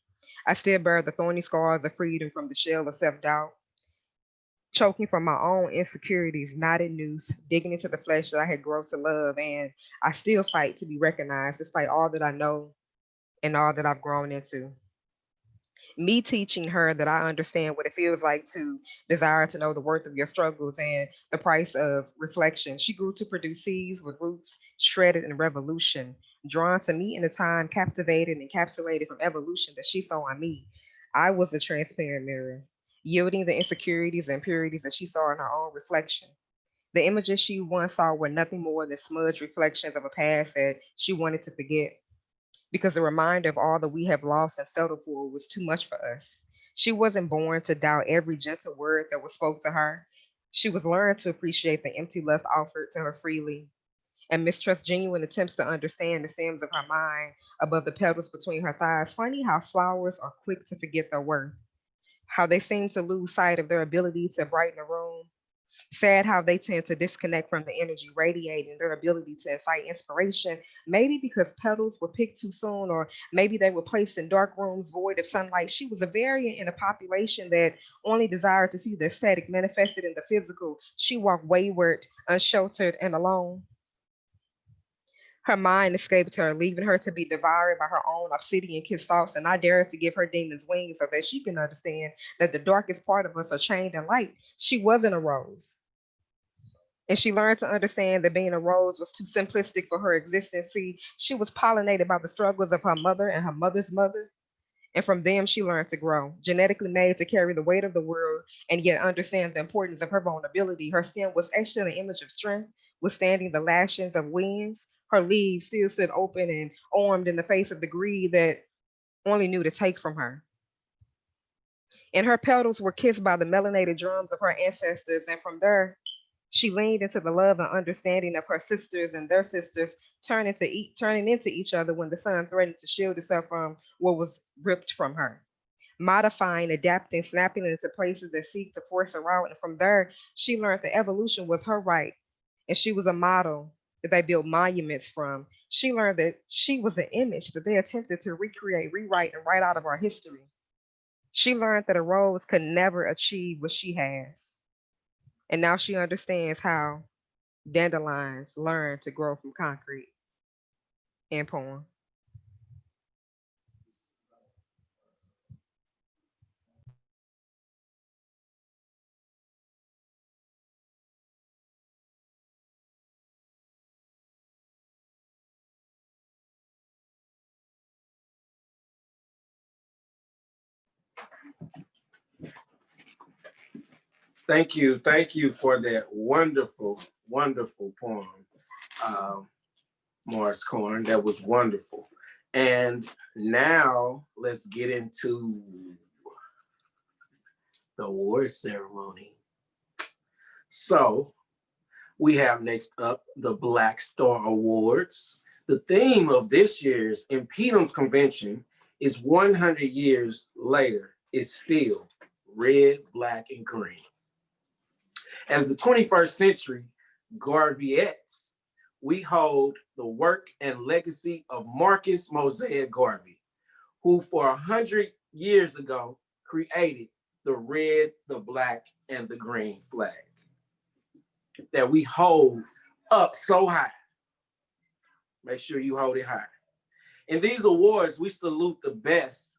I still bear the thorny scars of freedom from the shell of self doubt, choking from my own insecurities, knotted noose, digging into the flesh that I had grown to love, and I still fight to be recognized despite all that I know and all that I've grown into. Me teaching her that I understand what it feels like to desire to know the worth of your struggles and the price of reflection. She grew to produce seeds with roots shredded in revolution, drawn to me in a time captivated and encapsulated from evolution that she saw in me. I was a transparent mirror, yielding the insecurities and impurities that she saw in her own reflection. The images she once saw were nothing more than smudged reflections of a past that she wanted to forget because the reminder of all that we have lost and settled for was too much for us. She wasn't born to doubt every gentle word that was spoke to her. She was learned to appreciate the empty lust offered to her freely and mistrust genuine attempts to understand the stems of her mind above the petals between her thighs. Funny how flowers are quick to forget their worth, how they seem to lose sight of their ability to brighten a room. Sad how they tend to disconnect from the energy radiating their ability to incite inspiration, maybe because petals were picked too soon, or maybe they were placed in dark rooms void of sunlight. She was a variant in a population that only desired to see the aesthetic manifested in the physical. She walked wayward, unsheltered, and alone. Her mind escaped her, leaving her to be devoured by her own obsidian kissed thoughts, and I dared to give her demons wings so that she can understand that the darkest part of us are chained in light. She wasn't a rose. And she learned to understand that being a rose was too simplistic for her existence. See, she was pollinated by the struggles of her mother and her mother's mother. And from them, she learned to grow, genetically made to carry the weight of the world and yet understand the importance of her vulnerability. Her skin was etched in an image of strength, withstanding the lashings of winds. Her leaves still stood open and armed in the face of the greed that only knew to take from her. And her petals were kissed by the melanated drums of her ancestors. And from there, she leaned into the love and understanding of her sisters and their sisters, turning into each other when the sun threatened to shield itself from what was ripped from her. Modifying, adapting, snapping into places that seek to force her out. And from there, she learned that evolution was her right. And she was a model that they built monuments from. She learned that she was an image that they attempted to recreate, rewrite, and write out of our history. She learned that a rose could never achieve what she has. And now she understands how dandelions learn to grow from concrete. End poem. Thank you for that wonderful, wonderful poem, um, Morris Corn. That was wonderful. And now let's get into the award ceremony. So we have next up the Black Star Awards. The theme of this year's Impedance Convention is 100 years later, is still red, black, and green. As the 21st century Garveyettes, we hold the work and legacy of Marcus Mosiah Garvey, who for 100 years ago created the red, the black, and the green flag that we hold up so high. Make sure you hold it high. In these awards, we salute the best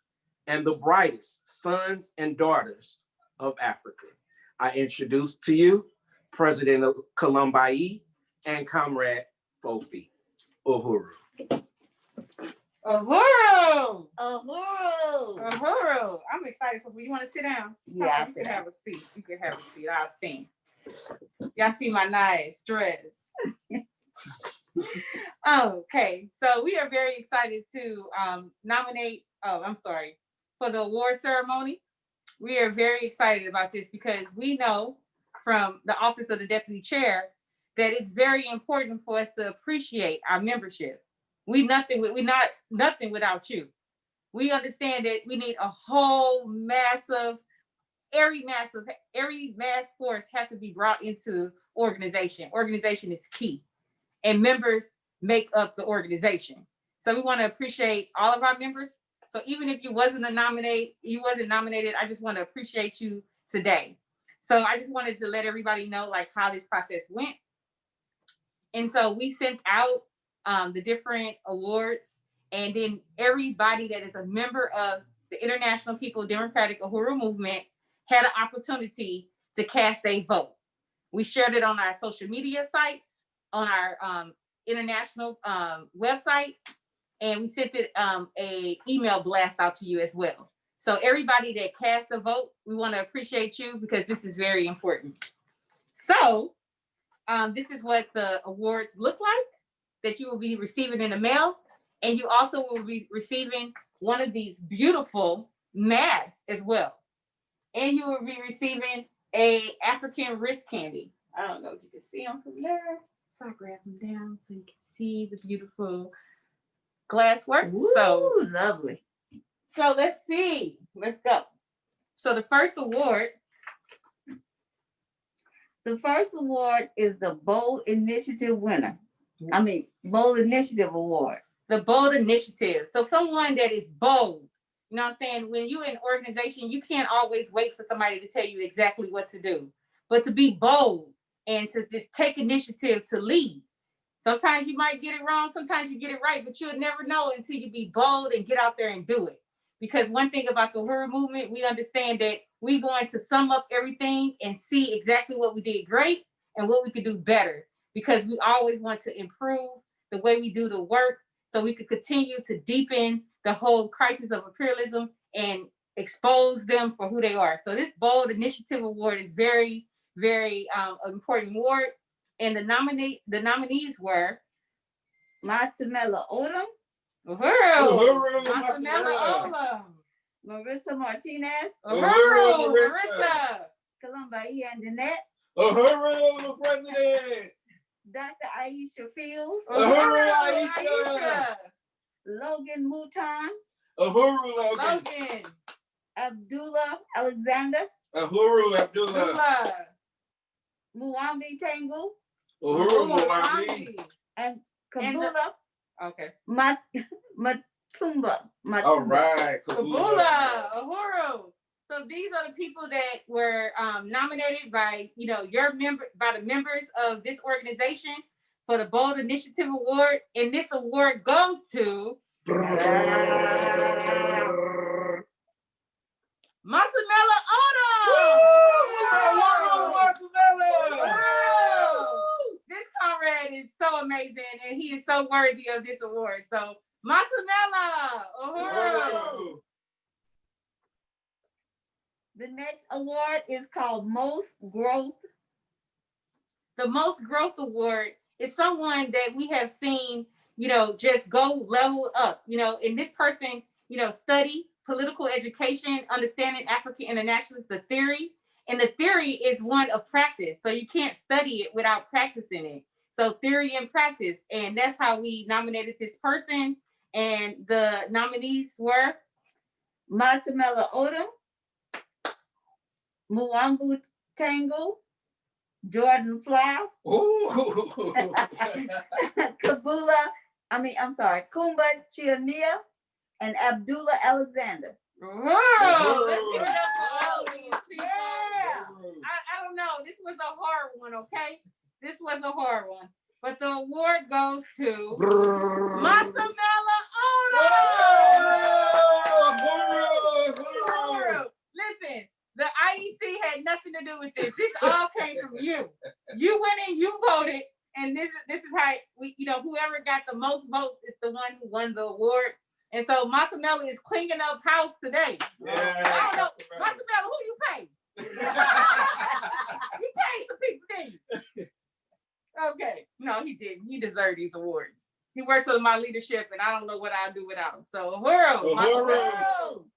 and the brightest sons and daughters of Africa. I introduce to you President Columbai and Comrade Fofi Uhuru. Uhuru! Uhuru! Uhuru! I'm excited for you. You want to sit down? Yeah, You can have a seat. You can have a seat. I'll stand. Y'all see my nice dress. Okay, so we are very excited to nominate, for the award ceremony. We are very excited about this because we know from the office of the deputy chair that it's very important for us to appreciate our membership. We're not nothing without you. We understand that we need a whole every mass force have to be brought into organization. Organization is key, and members make up the organization. So we want to appreciate all of our members. So even if you wasn't nominated, I just want to appreciate you today. So I just wanted to let everybody know like how this process went. And so we sent out the different awards, and then everybody that is a member of the International People Democratic Uhuru Movement, had an opportunity to cast a vote. We shared it on our social media sites, on our international website, and we sent it a email blast out to you as well. So everybody that cast a vote, we want to appreciate you because this is very important. So this is what the awards look like that you will be receiving in the mail. And you also will be receiving one of these beautiful masks as well. And you will be receiving a African wrist candy. I don't know if you can see them from there. So I grab them down so you can see the beautiful glass work. Ooh, so lovely. So let's see. Let's go. So the first award is the Bold Initiative winner. Bold Initiative Award. The Bold Initiative. So someone that is bold. You know what I'm saying? When you're in an organization, you can't always wait for somebody to tell you exactly what to do. But to be bold and to just take initiative to lead. Sometimes you might get it wrong, sometimes you get it right, but you'll never know until you be bold and get out there and do it. Because one thing about the Uhuru movement, we understand that we're going to sum up everything and see exactly what we did great and what we could do better. Because we always want to improve the way we do the work so we could continue to deepen the whole crisis of imperialism and expose them for who they are. So this Bold Initiative Award is very, very important award. And the nominees were Matamela Odom, Uhuru, Matamela Odom, Marissa Martinez, Uhuru, Marissa, Columba Ian Danette, Uhuru, the president. Dr. Aisha Fields, Uhuru, Aisha. Logan Mouton, Uhuru, Logan. Abdullah Alexander, Uhuru, Abdullah. Muambi Tangu, Uhuru, Muambi. and Kabula Matumba. All right, Kabula, Uhuru. So these are the people that were nominated by, by the members of this organization for the Bold Initiative Award. And this award goes to Masamela Odom. This comrade is so amazing and he is so worthy of this award. So Masamela, Uhuru. The next award is called Most Growth. The Most Growth Award is someone that we have seen, just go level up, and this person, study political education, understanding African internationalists, the theory. And the theory is one of practice. So you can't study it without practicing it. So theory and practice. And that's how we nominated this person. And the nominees were Matamela Odom, Muambu Tango, Jordan Fly, Kumba Chiania, and Abdullah Alexander. Whoa, let's give it up for all of these people. Yeah. I don't know. This was a hard one, okay? This was a hard one. But the award goes to Masamela Odom. Listen, the IEC had nothing to do with this. This all came from you. You went in, you voted, and this is how we, whoever got the most votes is the one who won the award. And so Masamela is cleaning up house today. Yeah, I don't know, Masamela, who you pay? You paid some people, didn't you? Okay, no, he didn't. He deserved these awards. He works under my leadership, and I don't know what I'll do without him. So, Uhuru.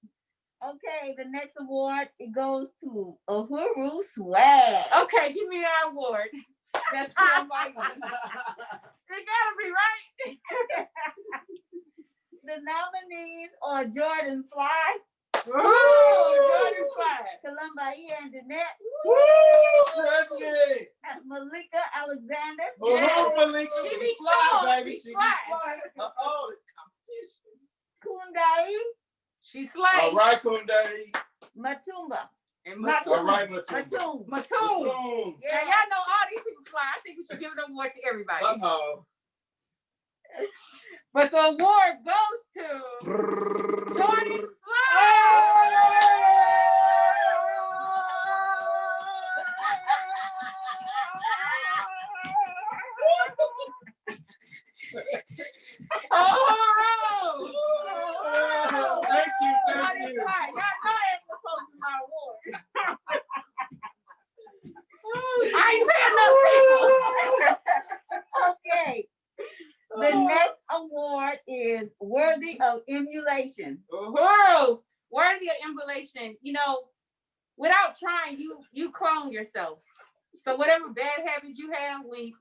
Okay, the next award, it goes to Uhuru Swag. Okay, give me that award. That's for my one. It gotta be right. The nominees are Jordan Fly. Jordan Fly. Columba Ian Danette. President. Malika Alexander. Malika. She be fly, baby. She fly. Oh, it's competition. Kundai. She slay. All right, Kundai. Matumba. And All right, Matum. Yeah, y'all know all these people fly. I think we should give an award to everybody. Uh-oh. But the award goes to Jordan Fly. emulation. Uhuru, worthy of emulation. You know, without trying, you clone yourself. So whatever bad habits you have, when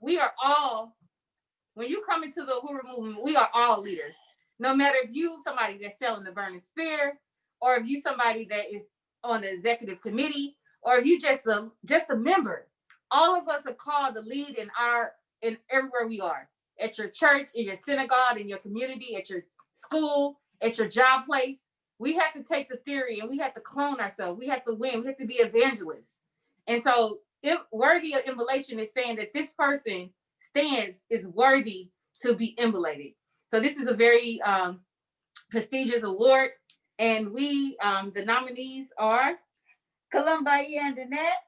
you come into the Uhuru movement, we are all leaders. No matter if you somebody that's selling the burning spear, or if you somebody that is on the executive committee, or if you just a member, all of us are called to lead in everywhere we are. At your church, in your synagogue, in your community, at your school, at your job place. We have to take the theory and we have to clone ourselves. We have to win. We have to be evangelists. And so worthy of emulation is saying that this person is worthy to be emulated. So this is a very prestigious award. And we, the nominees are Columba Yandanet.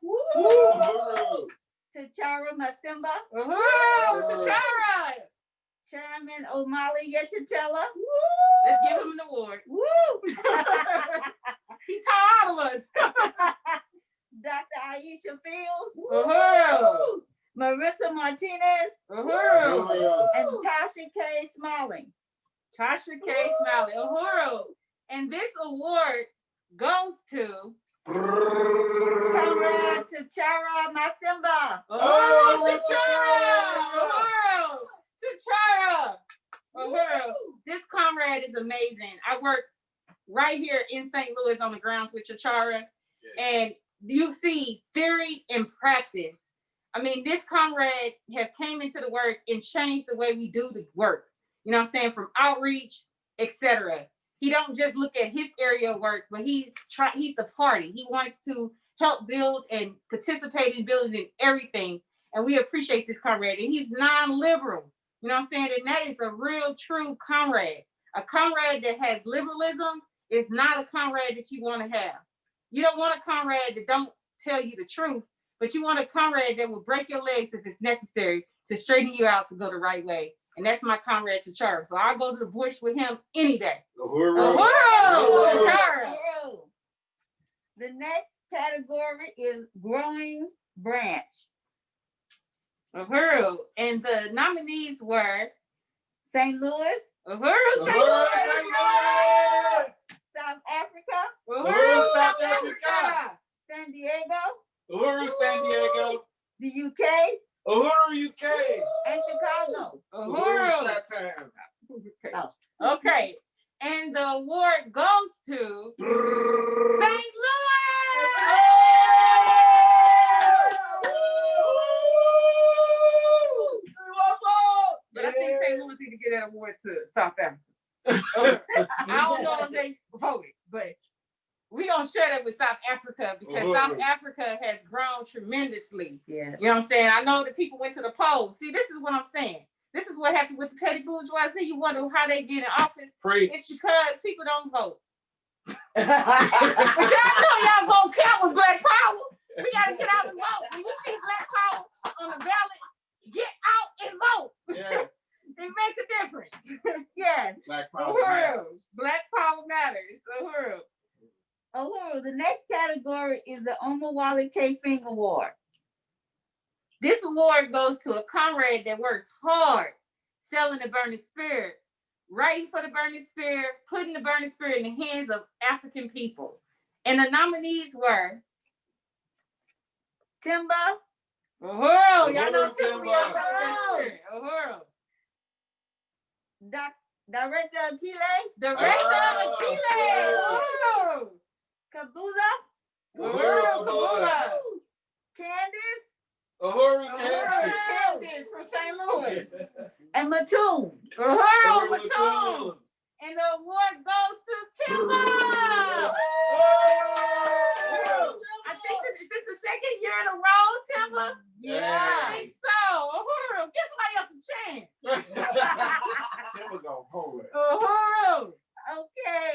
Tachara Masimba. Shachara. Chairman Omali Yeshatella. Let's give him an award. He taught all of us. Dr. Aisha Fields. Marissa Martinez. And Tasha K. Smalling. Uhuru. And this award goes to Comrade Tachara Masimba. Tachara. Uhuru. This comrade is amazing. I work right here in St. Louis on the grounds with Tachara, and you see theory and practice. I mean, this comrade have came into the work and changed the way we do the work. You know what I'm saying? From outreach, etc. He don't just look at his area of work, but he's the party. He wants to help build and participate in building everything. And we appreciate this comrade. And he's non-liberal. You know what I'm saying? And that is a real, true comrade. A comrade that has liberalism is not a comrade that you want to have. You don't want a comrade that don't tell you the truth, but you want a comrade that will break your legs if it's necessary to straighten you out to go the right way. And that's my comrade Tachara. So I'll go to the bush with him any day. Tachara. The next category is growing branch. Uhuru. And the nominees were St. Louis. Uhuru, St. Louis. South Africa. Uhuru, South Africa. San Diego. Uhuru, San Diego. The UK. Uhuru, UK. And Chicago. Uhuru. Okay. And the award goes to St. Louis. But I think St. Louis need to get that award to South Africa. I don't know if they voted, but we're going to share that with South Africa because South Africa has grown tremendously. Yes. You know what I'm saying? I know that people went to the polls. See, this is what I'm saying. This is what happened with the petty bourgeoisie. You wonder how they get in office. Preach. It's because people don't vote. But y'all know y'all vote count with Black Power. We got to get out and vote. When you see Black Power on the ballot, get out and vote. Yes. It makes a difference. Yes. Black Power Uhuru. matters. Black Power matters. Uhuru. Uhuru. The next category is the Omawale K. Fing Award. This award goes to a comrade that works hard selling the burning spirit, writing for the burning spirit, putting the burning spirit in the hands of African people. And the nominees were Timba. Uhuru. Y'all know Timba. Uhuru. Director Akile. Director Akile. Uhuru. Kabuza. Uhuru Kabula. Candace. Uhuru, Candace from St. Louis. And Mattoon. Uhuru Mattoon. And the award goes to Timba. I think this is the second year in a row, Timba. Yeah. I think so. Uhuru, give somebody else a chance. Timba gonna hold it. Uhuru. Okay.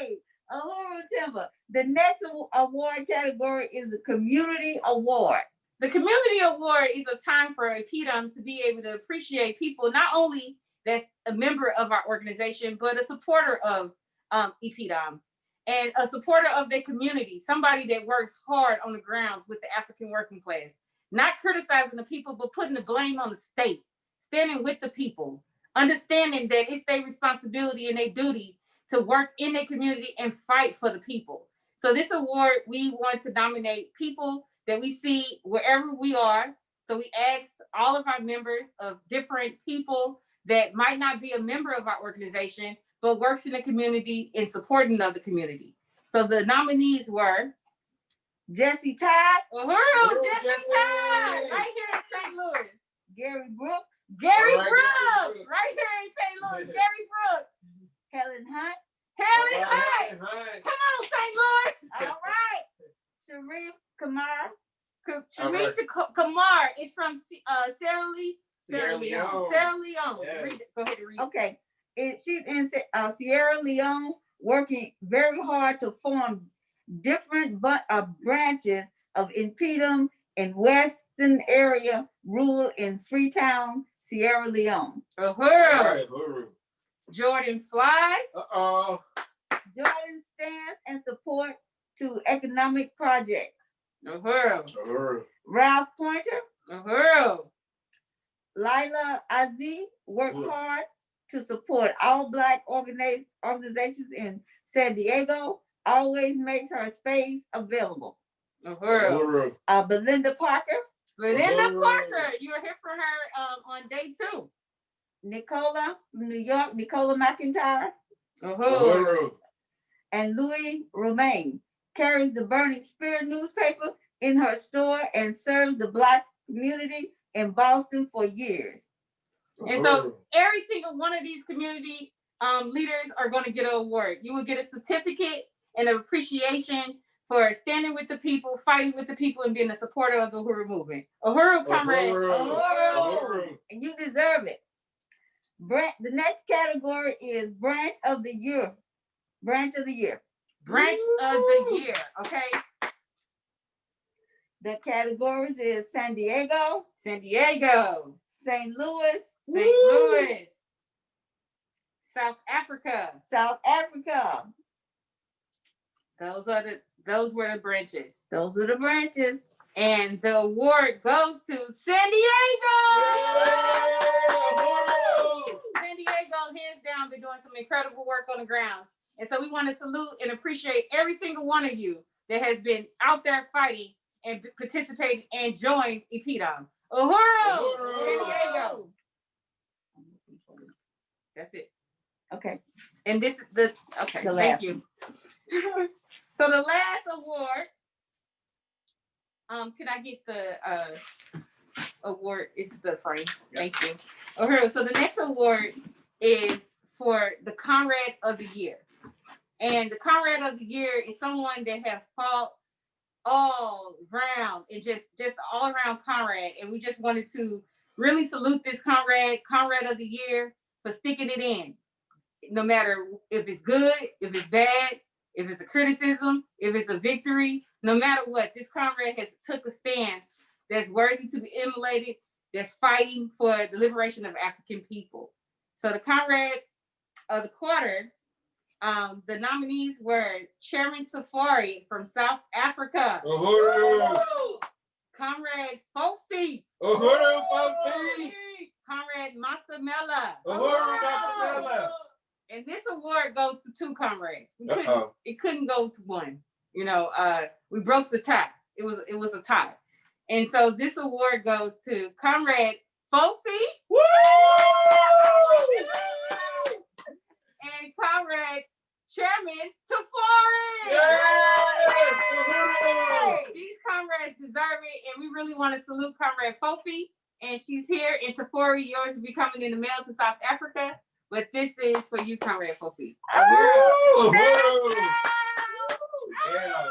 Uhuru Timba. The next award category is the Community Award. The Community Award is a time for EPDM to be able to appreciate people, not only that's a member of our organization, but a supporter of EPDM and a supporter of their community, somebody that works hard on the grounds with the African working class, not criticizing the people, but putting the blame on the state, standing with the people, understanding that it's their responsibility and their duty to work in their community and fight for the people. So this award, we want to nominate people that we see wherever we are. So we asked all of our members of different people that might not be a member of our organization, but works in the community in supporting of the community. So the nominees were Jesse Todd, Uhuru, Jesse Todd, right here in St. Louis. Gary Brooks, Gary All right, Brooks, Gary Brooks. right here in St. Louis. Gary Brooks. Helen Hunt. Helen Hunt. Hi. Come on, St. Louis. All right. Sharif Kamar. Shamisha Kamar is from Sierra Leone. Sierra Leone. Sierra Leone. Yes. Read it. Go ahead and read. Okay. She's in Sierra Leone, working very hard to form different branches of Impedum in Western area, rule in Freetown, Sierra Leone. Uhuru. Right, Uhuru. Jordan Fly. Uh-oh. Jordan stands and support to economic projects. Uhuru. Uhuru. Ralph Pointer. Uhuru. Lila Aziz worked Uhuru. hard to support all Black organizations in San Diego, always makes her space available. Uhuru. Uhuru. Belinda Parker. Belinda Uhuru. Parker. You were here for her on day 2. Nicola from New York, Nicola McIntyre, Uhuru. Uhuru. and Louis Romaine carries the Burning Spear newspaper in her store and serves the Black community in Boston for years. And so every single one of these community leaders are going to get an award. You will get a certificate and an appreciation for standing with the people, fighting with the people, and being a supporter of the Uhuru movement. Uhuru, comrade. Uhuru. And you deserve it. The next category is Branch of the Year. Branch of the Year. Branch of the Year, okay? The categories is San Diego, San Diego, St. Louis, St. Louis, South Africa. South Africa. Those were the branches. Those are the branches. And the award goes to San Diego. San Diego, hands down, been doing some incredible work on the ground. And so we want to salute and appreciate every single one of you that has been out there fighting and participating and joined Impedum. Uhuru! San Diego. That's it. Okay. And this is the The thank last you. So the last award, can I get the award? Is the frame. Thank you. Okay, so the next award is for the Comrade of the Year. And the Comrade of the Year is someone that have fought all round and just all around comrade. And we just wanted to really salute this Comrade of the Year for sticking it in. No matter if it's good, if it's bad, if it's a criticism, if it's a victory, no matter what, this comrade has took a stance that's worthy to be emulated, that's fighting for the liberation of African people. So the Comrade of the Quarter, the nominees were Chairman Safari from South Africa. Uhuru. Comrade Fofi. Uhuru. Fofi. Comrade Master Mella. Uhuru. Master. And this award goes to 2 comrades. It couldn't go to one. You know, we broke the tie. It was a tie. And so this award goes to Comrade Fofi. Woo! And Comrade Chairman Tafari. Yes! These comrades deserve it, and we really want to salute Comrade Fofi. And she's here. And Tafari, yours will be coming in the mail to South Africa. But this is for you, Comrade Fofi. Oh, Yeah.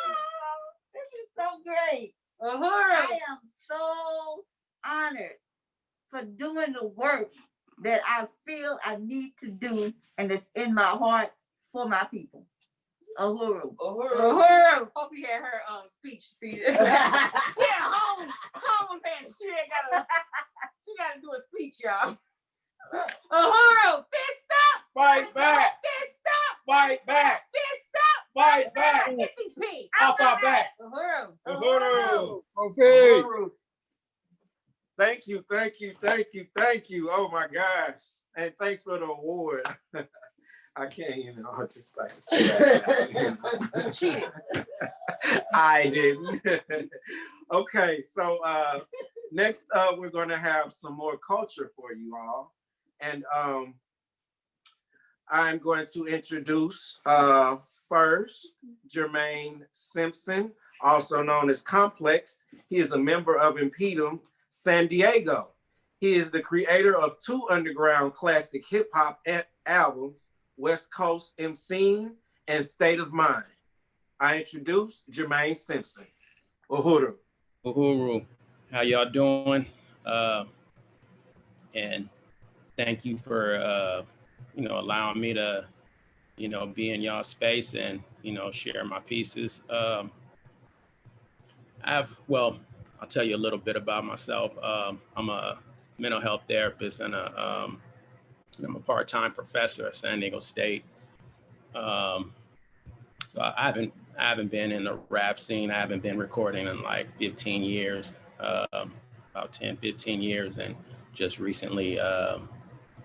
this is so great. Uhuru. I am so honored for doing the work that I feel I need to do and it's in my heart for my people. Uhuru. Uhuru. Fofi had her speech. See, she had home event. She gotta do a speech, y'all. Uhuru, fist up! Fight back! Fist up! Fight back! Fist up! Fight back! Get these pigs Off our back! Uhuru. Uhuru! Okay. Uhuru. Thank you, thank you, thank you, thank you. Oh my gosh. And thanks for the award. I can't, I just like to say that. I didn't. Okay, so next up, we're going to have some more culture for you all. And I'm going to introduce first Jermaine Simpson, also known as Complex. He is a member of Impedum San Diego. He is the creator of 2 underground classic hip hop albums, West Coast MCing and State of Mind. I introduce Jermaine Simpson. Uhuru. Uhuru, how y'all doing? And thank you for allowing me to be in y'all space and share my pieces. I'll tell you a little bit about myself. I'm a mental health therapist and I'm a part-time professor at San Diego State. So I haven't been in the rap scene. I haven't been recording in like 15 years, about 10, 15 years, and just recently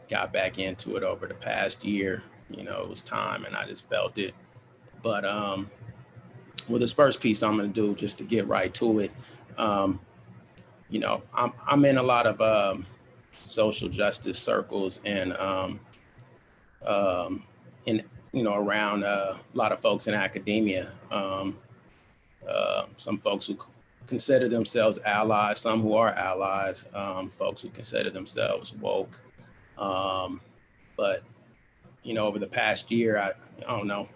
got back into it over the past year. It was time and I just felt it. But well, this first piece I'm gonna do, just to get right to it, I'm in a lot of social justice circles and around a lot of folks in academia. Some folks who consider themselves allies, some who are allies, folks who consider themselves woke. But over the past year, I don't know.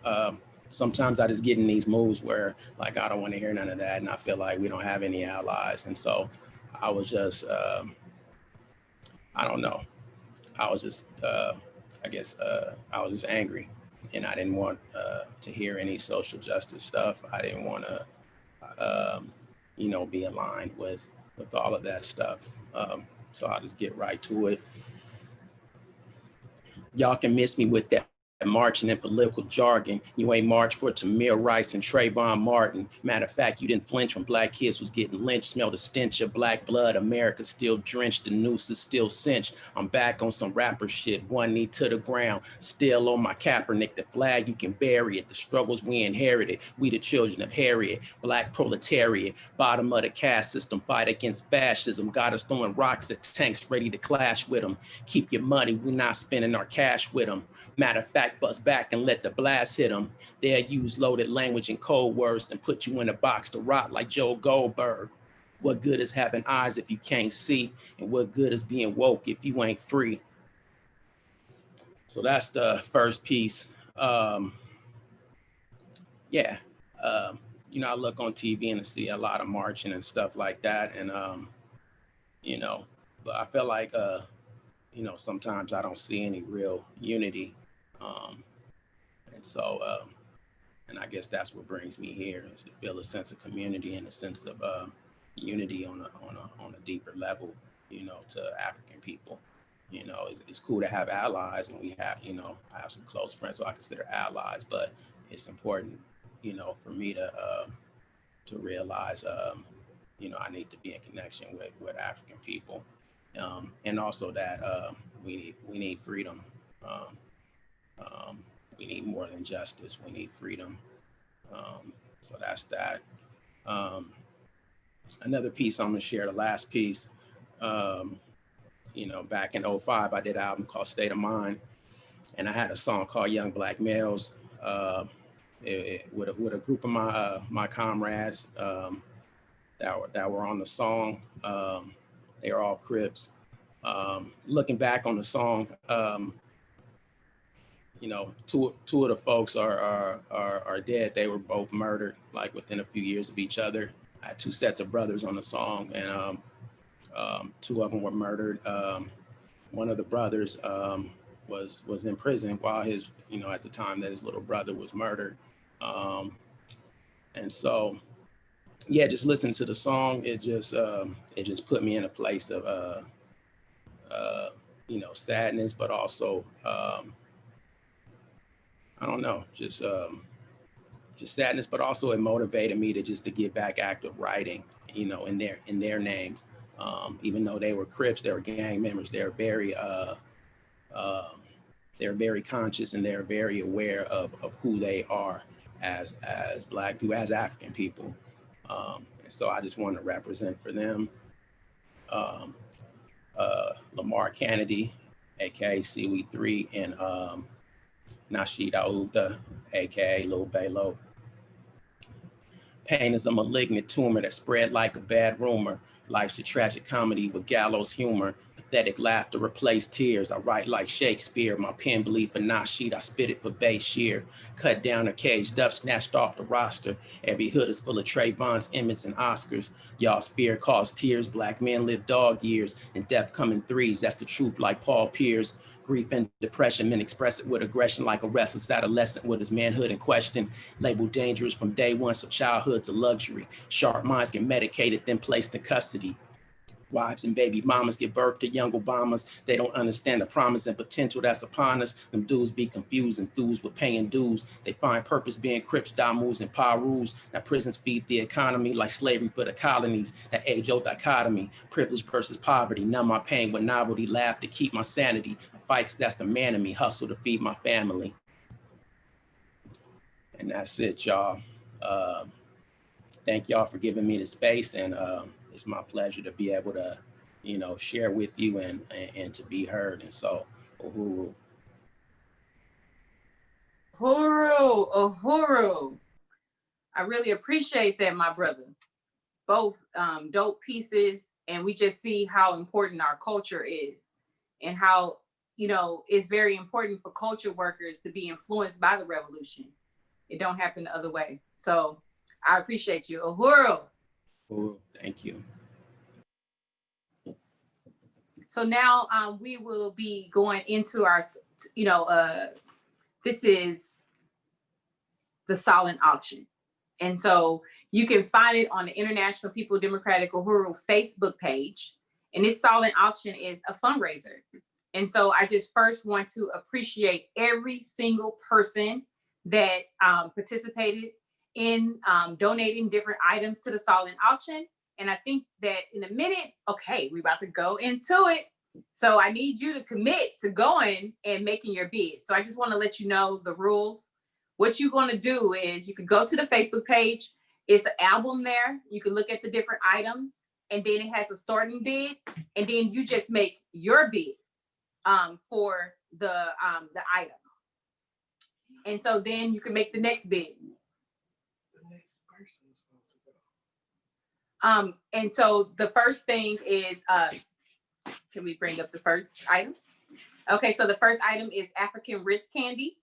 Sometimes I just get in these moods where like I don't want to hear none of that, and I feel like we don't have any allies, and so I was just I don't know. I was just I guess I was just angry, and I didn't want to hear any social justice stuff. I didn't want to be aligned with all of that stuff. So I'll just get right to it. Y'all can miss me with that marching and political jargon. You ain't marched for Tamir Rice and Trayvon Martin. Matter of fact, you didn't flinch when black kids was getting lynched. Smell the stench of black blood. America still drenched. The noose is still cinched. I'm back on some rapper shit. One knee to the ground. Still on my Kaepernick. The flag, you can bury it. The struggles we inherited. We the children of Harriet. Black proletariat. Bottom of the caste system. Fight against fascism. Got us throwing rocks at tanks ready to clash with them. Keep your money. We not spending our cash with them. Matter of fact, bust back and let the blast hit them. They'll use loaded language and code words and put you in a box to rot like Joe Goldberg. What good is having eyes if you can't see? And what good is being woke if you ain't free? So that's the first piece. I look on TV and I see a lot of marching and stuff like that. And, but I feel like, sometimes I don't see any real unity. And so, and I guess that's what brings me here, is to feel a sense of community and a sense of unity on a deeper level, to African people. It's cool to have allies, and we have, I have some close friends who I consider allies, but it's important, for me to realize, I need to be in connection with African people, and also that we need freedom. We need more than justice. We need freedom. So that's that. Another piece I'm gonna share, the last piece. Back in 2005, I did an album called State of Mind, and I had a song called Young Black Males with a group of my comrades that were on the song. They are all Crips. Looking back on the song, two of the folks are dead. They were both murdered, like within a few years of each other. I had 2 sets of brothers on the song, and 2 of them were murdered. One of the brothers was in prison while his, at the time that his little brother was murdered. And so, yeah, just listening to the song, it just put me in a place of sadness, but also I don't know, just sadness, but also it motivated me to get back active writing, in their names. Even though they were Crips, they were gang members, they were very they're very conscious and they're very aware of who they are as Black people, as African people. And so I just want to represent for them. Lamar Kennedy, aka CW3, and Nasheed Aouda, aka Lil Balo. Pain is a malignant tumor that spread like a bad rumor. Life's a tragic comedy with gallows humor. Pathetic laughter replace tears. I write like Shakespeare. My pen bleed for Nasheed. I spit it for base sheer. Cut down or caged up, snatched off the roster. Every hood is full of Trayvon's, Emmets, and Oscars. Y'all's fear caused tears. Black men live dog years, and death come in threes. That's the truth, like Paul Pierce. Grief and depression, men express it with aggression like a restless adolescent with his manhood in question. Labeled dangerous from day one, so childhood's a luxury. Sharp minds get medicated, then placed in custody. Wives and baby mamas give birth to young Obamas. They don't understand the promise and potential that's upon us. Them dudes be confused, enthused with paying dues. They find purpose being Crips, Damus, and Parus. Now prisons feed the economy like slavery for the colonies. That age-old dichotomy, privilege versus poverty. Numb my pain with novelty, laugh to keep my sanity. Fights, that's the man in me, hustle to feed my family. And that's it, y'all. Thank y'all for giving me the space, and it's my pleasure to be able to, you know, share with you and to be heard. And so, Uhuru. Uhuru. I really appreciate that, my brother. Both dope pieces, and we just see how important our culture is and how, you know, it's very important for culture workers to be influenced by the revolution. It don't happen the other way. So I appreciate you. Uhuru. Uhuru, thank you. So now we will be going into our, you know, this is the silent auction. And so you can find it on the International People Democratic Uhuru Facebook page. And this silent auction is a fundraiser. And so I just first want to appreciate every single person that participated in donating different items to the silent auction. And I think that in a minute, okay, we're about to go into it. So I need you to commit to going and making your bid. So I just want to let you know the rules. What you're going to do is you can go to the Facebook page. It's an album there. You can look at the different items, and then it has a starting bid, and then you just make your bid for the item. And so then you can make the next bid. And so the first thing is, can we bring up the first item? Okay, so the first item is African wrist candy.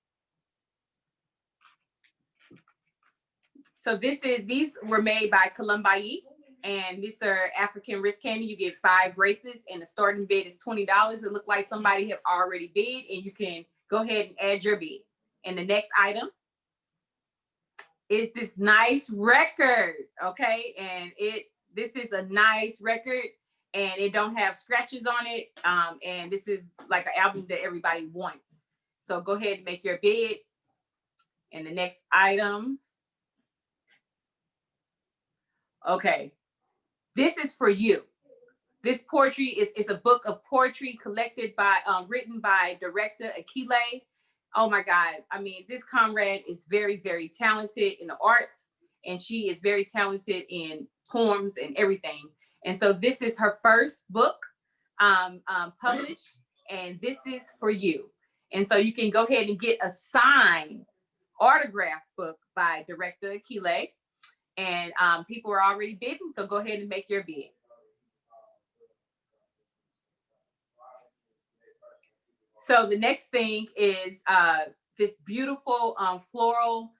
So these were made by Columbai, and these are African wrist candy. You get 5 bracelets, and the starting bid is $20. It looked like somebody have already bid, and you can go ahead and add your bid. And the next item is this nice record, okay? And this is a nice record, and it don't have scratches on it. And this is like an album that everybody wants. So go ahead and make your bid. And the next item, okay, this is for you. This poetry is a book of poetry collected by, written by director Akile. Oh my God, I mean, this comrade is very, very talented in the arts, and she is very talented in poems and everything. And so this is her first book published, and this is for you. And so you can go ahead and get a signed autograph book by director Akile. And people are already bidding, so go ahead and make your bid. So the next thing is this beautiful floral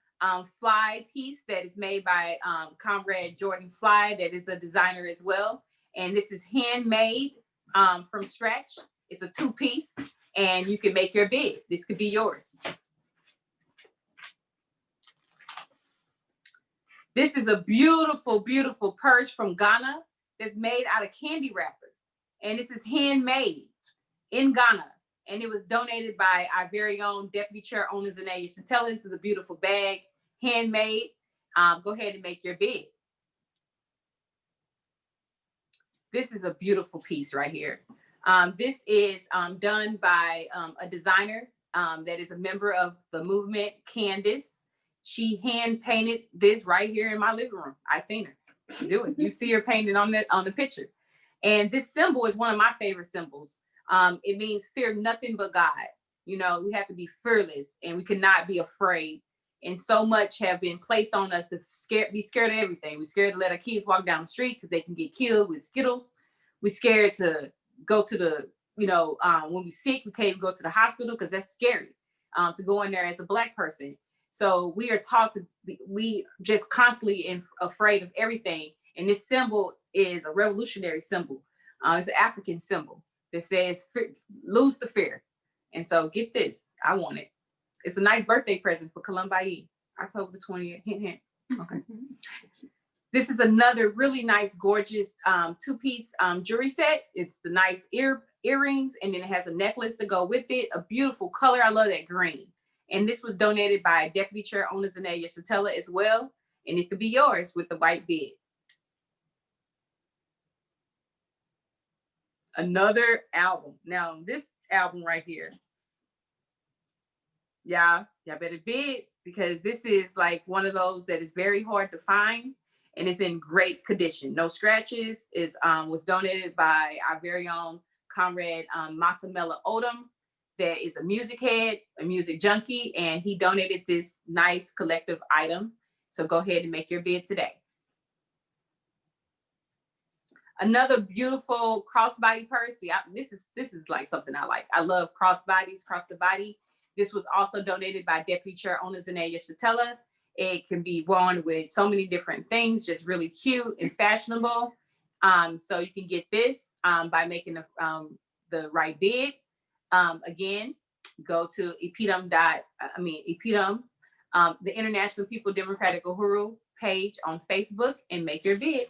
fly piece that is made by Comrade Jordan Fly, that is a designer as well. And this is handmade from scratch. It's a 2-piece, and you can make your bid. This could be yours. This is a beautiful, beautiful purse from Ghana that's made out of candy wrapper. And this is handmade in Ghana. And it was donated by our very own Deputy Chair Owners and Age. So tell us, this is a beautiful bag, handmade. Go ahead and make your bid. This is a beautiful piece right here. This is done by a designer that is a member of the movement, Candace. She hand painted this right here in my living room. I seen her do it. You see her painted on the picture. And this symbol is one of my favorite symbols. It means fear nothing but God. You know, we have to be fearless and we cannot be afraid. And so much have been placed on us to be scared of everything. We're scared to let our kids walk down the street because they can get killed with Skittles. We're scared to go to the, when we're sick, we can't even go to the hospital because that's scary, to go in there as a Black person. So we are taught to we just constantly afraid of everything. And this symbol is a revolutionary symbol. It's an African symbol that says, lose the fear. And so get this, I want it. It's a nice birthday present for Columbi, October the 20th, hint, hint. Okay. This is another really nice, gorgeous two-piece jewelry set. It's the nice earrings, and then it has a necklace to go with it. A beautiful color, I love that green. And this was donated by Deputy Chair Onazane Yeshatella as well. And it could be yours with the white bid. Another album. Now this album right here, y'all better bid, because this is like one of those that is very hard to find and it's in great condition. No scratches. Is was donated by our very own comrade Masamela Odom, that is a music head, a music junkie, and he donated this nice collective item. So go ahead and make your bid today. Another beautiful crossbody purse. This is like something I like. I love crossbodies, cross the body. This was also donated by Deputy Chair Onazane Yeshatella. It can be worn with so many different things, just really cute and fashionable. So you can get this by making the right bid. Again, go to EPDM, the International People Democratic Uhuru page on Facebook and make your bid.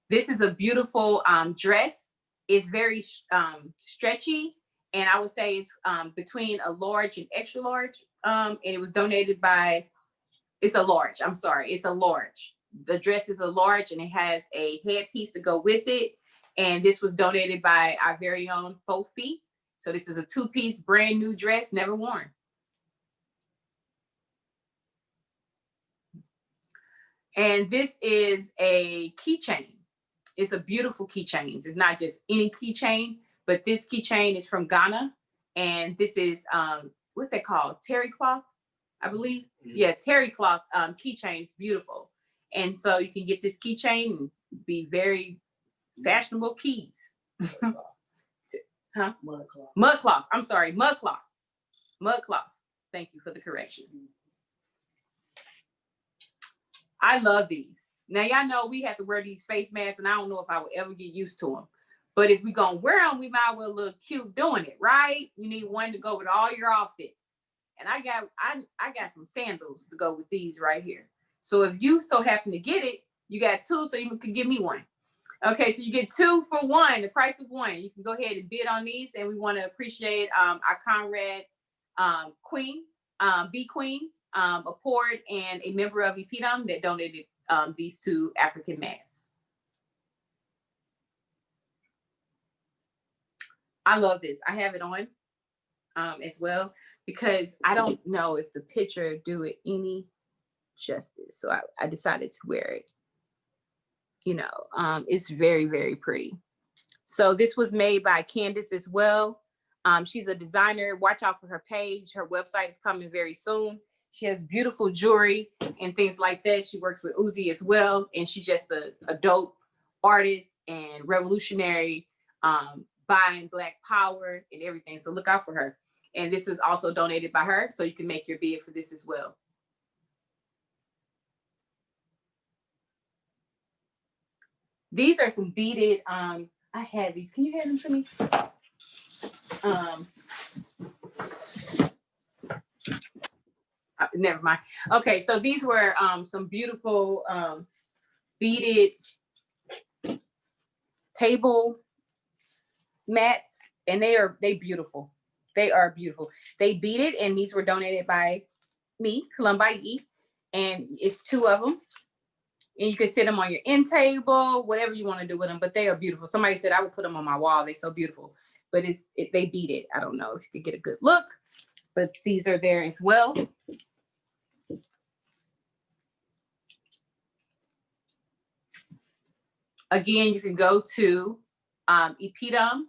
This is a beautiful dress. It's very stretchy, and I would say it's between a large and extra large. And it was donated by, it's a large. The dress is a large, and it has a headpiece to go with it. And this was donated by our very own Fofi. So this is a two-piece brand new dress, never worn. And this is a keychain. It's a beautiful keychain. It's not just any keychain, but this keychain is from Ghana. And this is, what's that called? Terry cloth, I believe. Mm-hmm. Yeah, terry cloth keychain is beautiful. And so you can get this keychain and be very fashionable keys. Huh? Mud cloth. I'm sorry, mud cloth. Mud cloth. Thank you for the correction. I love these. Now, y'all know we have to wear these face masks, and I don't know if I will ever get used to them. But if we're going to wear them, we might well look cute doing it, right? You need one to go with all your outfits. And I got some sandals to go with these right here. So if you so happen to get it, you got two, so you can give me one. Okay, so you get 2 for 1, the price of 1. You can go ahead and bid on these, and we want to appreciate our comrade Queen, B Queen, a port and a member of EPDM that donated these 2 African masks. I love this. I have it on as well, because I don't know if the picture do it any justice. So I decided to wear it. You know, it's very, very pretty. So this was made by Candace as well. She's a designer. Watch out for her page. Her website is coming very soon. She has beautiful jewelry and things like that. She works with Uzi as well. And she's just a dope artist and revolutionary, buying Black power and everything. So look out for her. And this is also donated by her. So you can make your bid for this as well. These are some beaded, I had these. Can you hand them to me? Never mind. Okay, so these were some beautiful beaded table mats, and they beautiful. They are beautiful. They beaded, and these were donated by me, Columbi, and it's 2 of them. And you can sit them on your end table, whatever you want to do with them, but they are beautiful. Somebody said I would put them on my wall. They're so beautiful. but they beat it. I don't know if you could get a good look, but these are there as well. Again, you can go to EPDM,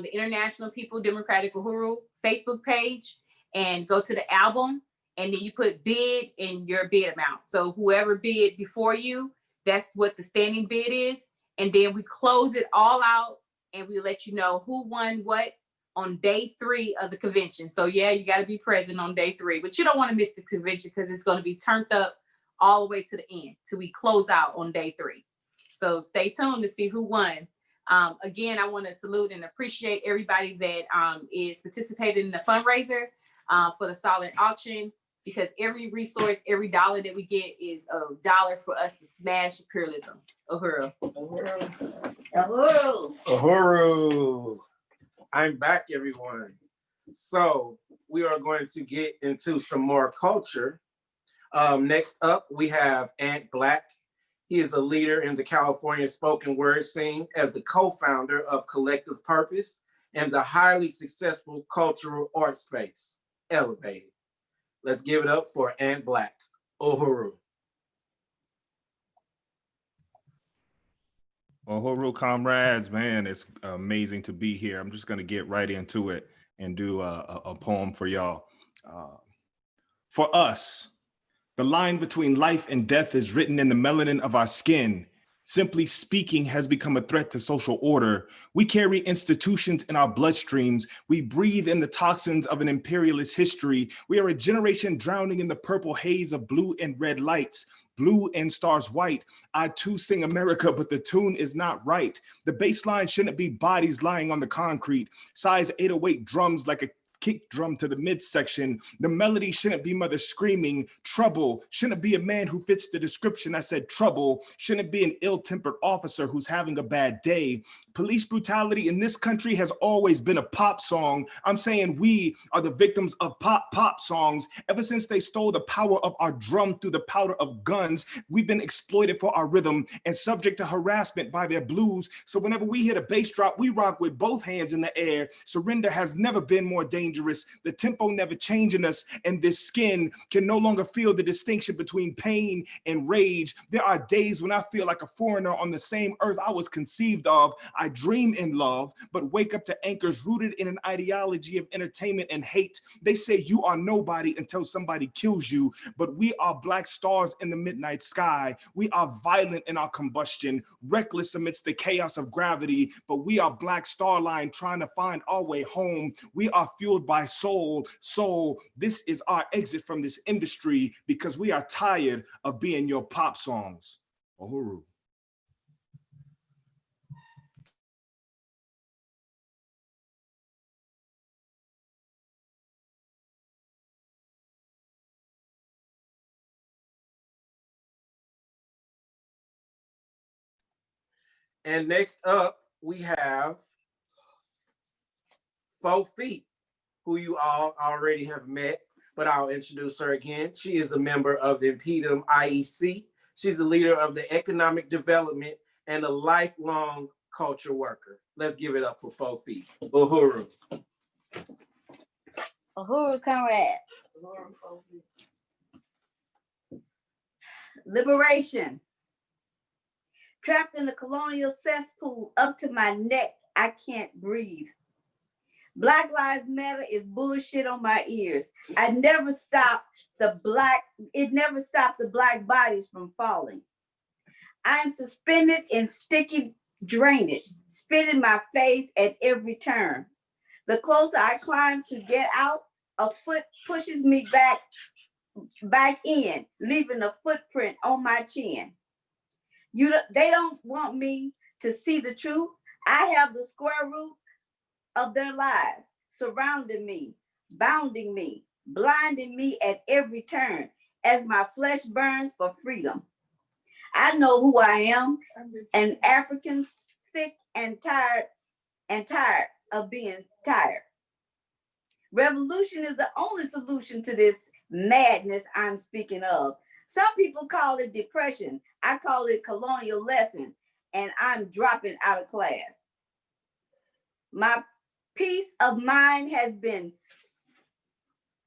the International People Democratic Uhuru Facebook page, and go to the album, and then you put bid and your bid amount. So whoever bid before you, that's what the standing bid is. And then we close it all out and we let you know who won what on day 3 of the convention. So yeah, you got to be present on day 3, but you don't want to miss the convention because it's going to be turned up all the way to the end till we close out on day 3. So stay tuned to see who won. Again, I want to salute and appreciate everybody that is participating in the fundraiser for the silent auction, because every resource, every dollar that we get is a dollar for us to smash imperialism. Uhuru. Uhuru. Uhuru. Uhuru. I'm back, everyone. So we are going to get into some more culture. Next up, we have Ant Black. He is a leader in the California spoken word scene as the co-founder of Collective Purpose and the highly successful cultural art space, Elevated. Let's give it up for Ant Black. Uhuru. Uhuru comrades, man, it's amazing to be here. I'm just going to get right into it and do a poem for y'all. For us, the line between life and death is written in the melanin of our skin. Simply speaking has become a threat to social order. We carry institutions in our bloodstreams. We breathe in the toxins of an imperialist history. We are a generation drowning in the purple haze of blue and red lights. Blue and stars white. I too sing America, but the tune is not right. The bass line shouldn't be bodies lying on the concrete. Size 808 drums like a kick drum to the midsection. The melody shouldn't be mother screaming. Trouble shouldn't be a man who fits the description. I said trouble shouldn't be an ill-tempered officer who's having a bad day. Police brutality in this country has always been a pop song. I'm saying we are the victims of pop songs. Ever since they stole the power of our drum through the powder of guns, we've been exploited for our rhythm and subject to harassment by their blues. So whenever we hit a bass drop, we rock with both hands in the air. Surrender has never been more dangerous. The tempo never changing us, and this skin can no longer feel the distinction between pain and rage. There are days when I feel like a foreigner on the same earth I was conceived of. I dream in love, but wake up to anchors rooted in an ideology of entertainment and hate. They say you are nobody until somebody kills you, but we are black stars in the midnight sky. We are violent in our combustion, reckless amidst the chaos of gravity, but we are black starline trying to find our way home. We are fueled by soul. This is our exit from this industry because we are tired of being your pop songs. Uhuru. And next up, we have 4 Feet, who you all already have met, but I'll introduce her again. She is a member of the Impedum IEC. She's a leader of the economic development and a lifelong culture worker. Let's give it up for 4 Feet. Uhuru. Uhuru comrades. Liberation. Trapped in the colonial cesspool up to my neck, I can't breathe. Black Lives Matter is bullshit on my ears. It never stopped the black bodies from falling. I am suspended in sticky drainage, spit in my face at every turn. The closer I climb to get out, a foot pushes me back in, leaving a footprint on my chin. They don't want me to see the truth. I have the square root of their lies surrounding me, bounding me, blinding me at every turn as my flesh burns for freedom. I know who I am, an African sick and tired of being tired. Revolution is the only solution to this madness I'm speaking of. Some people call it depression. I call it colonial lesson, and I'm dropping out of class. My Peace of mind has been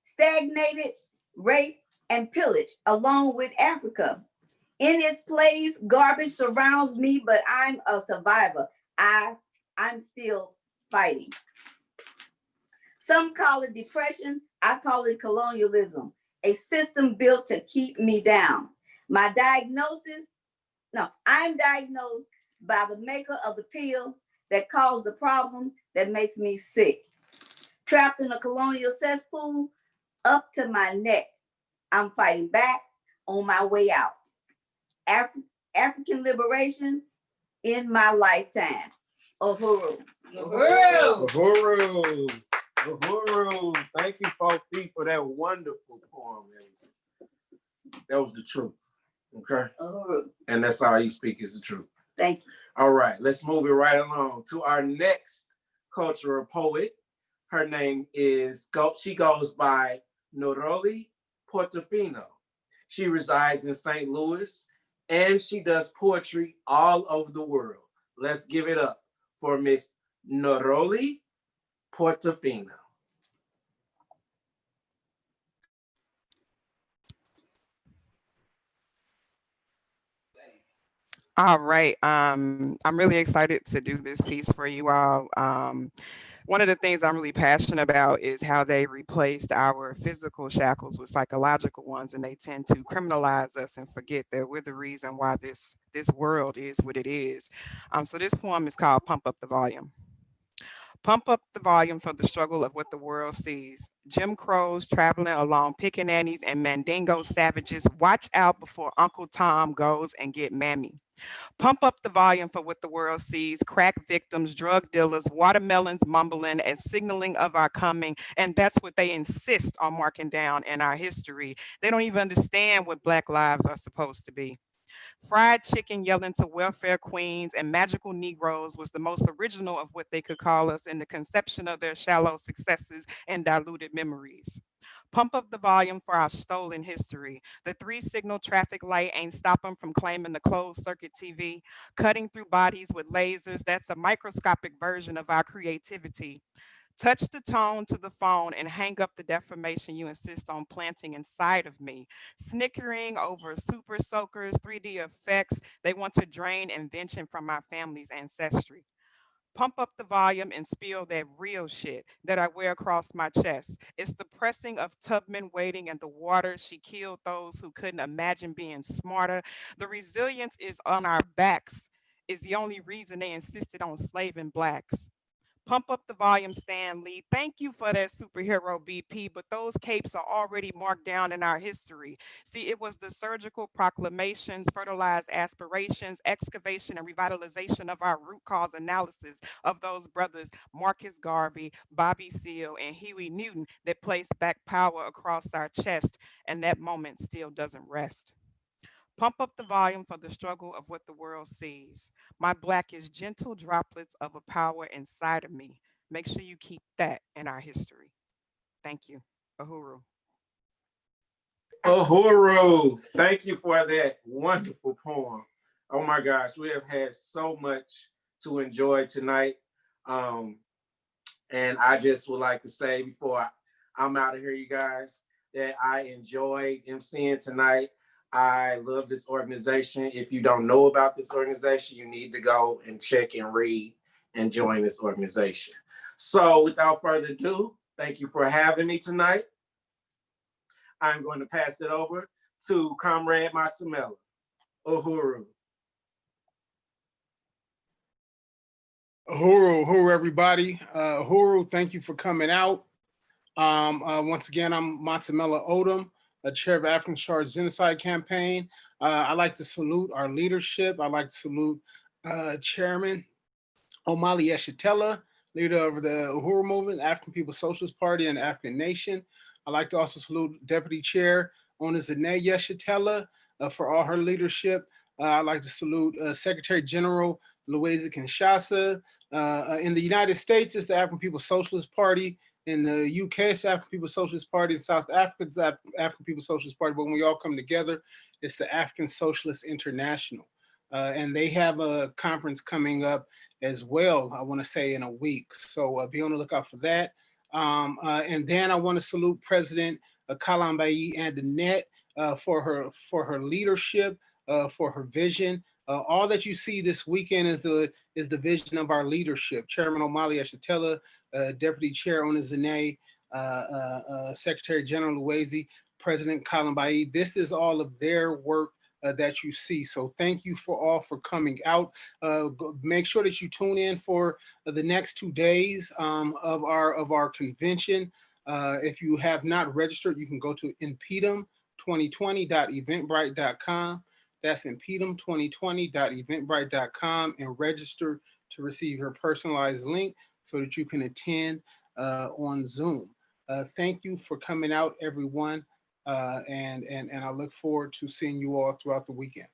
stagnated, raped, and pillaged along with Africa. In its place, garbage surrounds me, but I'm a survivor. I'm still fighting. Some call it depression. I call it colonialism, a system built to keep me down. My diagnosis, no, I'm diagnosed by the maker of the pill that caused the problem that makes me sick. Trapped in a colonial cesspool, up to my neck. I'm fighting back on my way out. African liberation in my lifetime. Uhuru. Uhuru. Uhuru. Uhuru. Thank you, Fofi, for that wonderful poem. That was the truth. Okay. Uhuru. And that's all you speak is the truth. Thank you. All right, let's move it right along to our next cultural poet. Her name is, she goes by Noroli Portofino. She resides in St. Louis and she does poetry all over the world. Let's give it up for Miss Noroli Portofino. All right. I'm really excited to do this piece for you all. One of the things I'm really passionate about is how they replaced our physical shackles with psychological ones, and they tend to criminalize us and forget that we're the reason why this world is what it is. So this poem is called Pump Up the Volume. Pump up the volume for the struggle of what the world sees. Jim Crows traveling along pickaninnies and Mandingo savages. Watch out before Uncle Tom goes and get Mammy. Pump up the volume for what the world sees. Crack victims, drug dealers, watermelons mumbling as signaling of our coming. And that's what they insist on marking down in our history. They don't even understand what Black lives are supposed to be. Fried chicken yelling to welfare queens and magical Negroes was the most original of what they could call us in the conception of their shallow successes and diluted memories. Pump up the volume for our stolen history. The 3-signal traffic light ain't stopping from claiming the closed circuit TV. Cutting through bodies with lasers, that's a microscopic version of our creativity. Touch the tone to the phone and hang up the defamation you insist on planting inside of me. Snickering over super soakers, 3D effects, they want to drain invention from our family's ancestry. Pump up the volume and spill that real shit that I wear across my chest. It's the pressing of Tubman waiting in the water. She killed those who couldn't imagine being smarter. The resilience is on our backs is the only reason they insisted on slaving Blacks. Pump up the volume, Stan Lee. Thank you for that superhero BP, but those capes are already marked down in our history. See, it was the surgical proclamations, fertilized aspirations, excavation and revitalization of our root cause analysis of those brothers, Marcus Garvey, Bobby Seale, and Huey Newton, that placed back power across our chest, and that moment still doesn't rest. Pump up the volume for the struggle of what the world sees. My Black is gentle droplets of a power inside of me. Make sure you keep that in our history. Thank you. Uhuru. Uhuru, thank you for that wonderful poem. Oh my gosh, we have had so much to enjoy tonight. And I just would like to say before I'm out of here, you guys, that I enjoyed emceeing tonight. I love this organization. If you don't know about this organization, you need to go and check and read and join this organization. So without further ado, thank you for having me tonight. I'm going to pass it over to Comrade Matsamela. Uhuru. Uhuru, everybody. Uhuru, thank you for coming out. Once again, I'm Matsamela Odom, chair of African Charged Genocide Campaign. I'd like to salute our leadership. I'd like to salute Chairman Omali Yeshitela, leader of the Uhuru Movement, African People's Socialist Party, and African Nation. I'd like to also salute Deputy Chair Onizane Yeshitela for all her leadership. I'd like to salute Secretary General Louise Kinshasa. In the United States, it's the African People's Socialist Party. In the UK, it's the African People's Socialist Party. In South Africa, it's the African People's Socialist Party. But when we all come together, it's the African Socialist International. And they have a conference coming up as well, I want to say in a week. So be on the lookout for that. And then I want to salute President Kalambai and Annette for her leadership, for her vision. All that you see this weekend is the vision of our leadership. Chairman Omali Ashatella, Deputy Chair Onizane, Secretary General Luwezi, President Kalambai. This is all of their work that you see. So thank you for coming out. Make sure that you tune in for the next 2 days of our convention. If you have not registered, you can go to impedum2020.eventbrite.com. That's impedum2020.eventbrite.com and register to receive your personalized link so that you can attend on Zoom. Thank you for coming out, everyone. And I look forward to seeing you all throughout the weekend.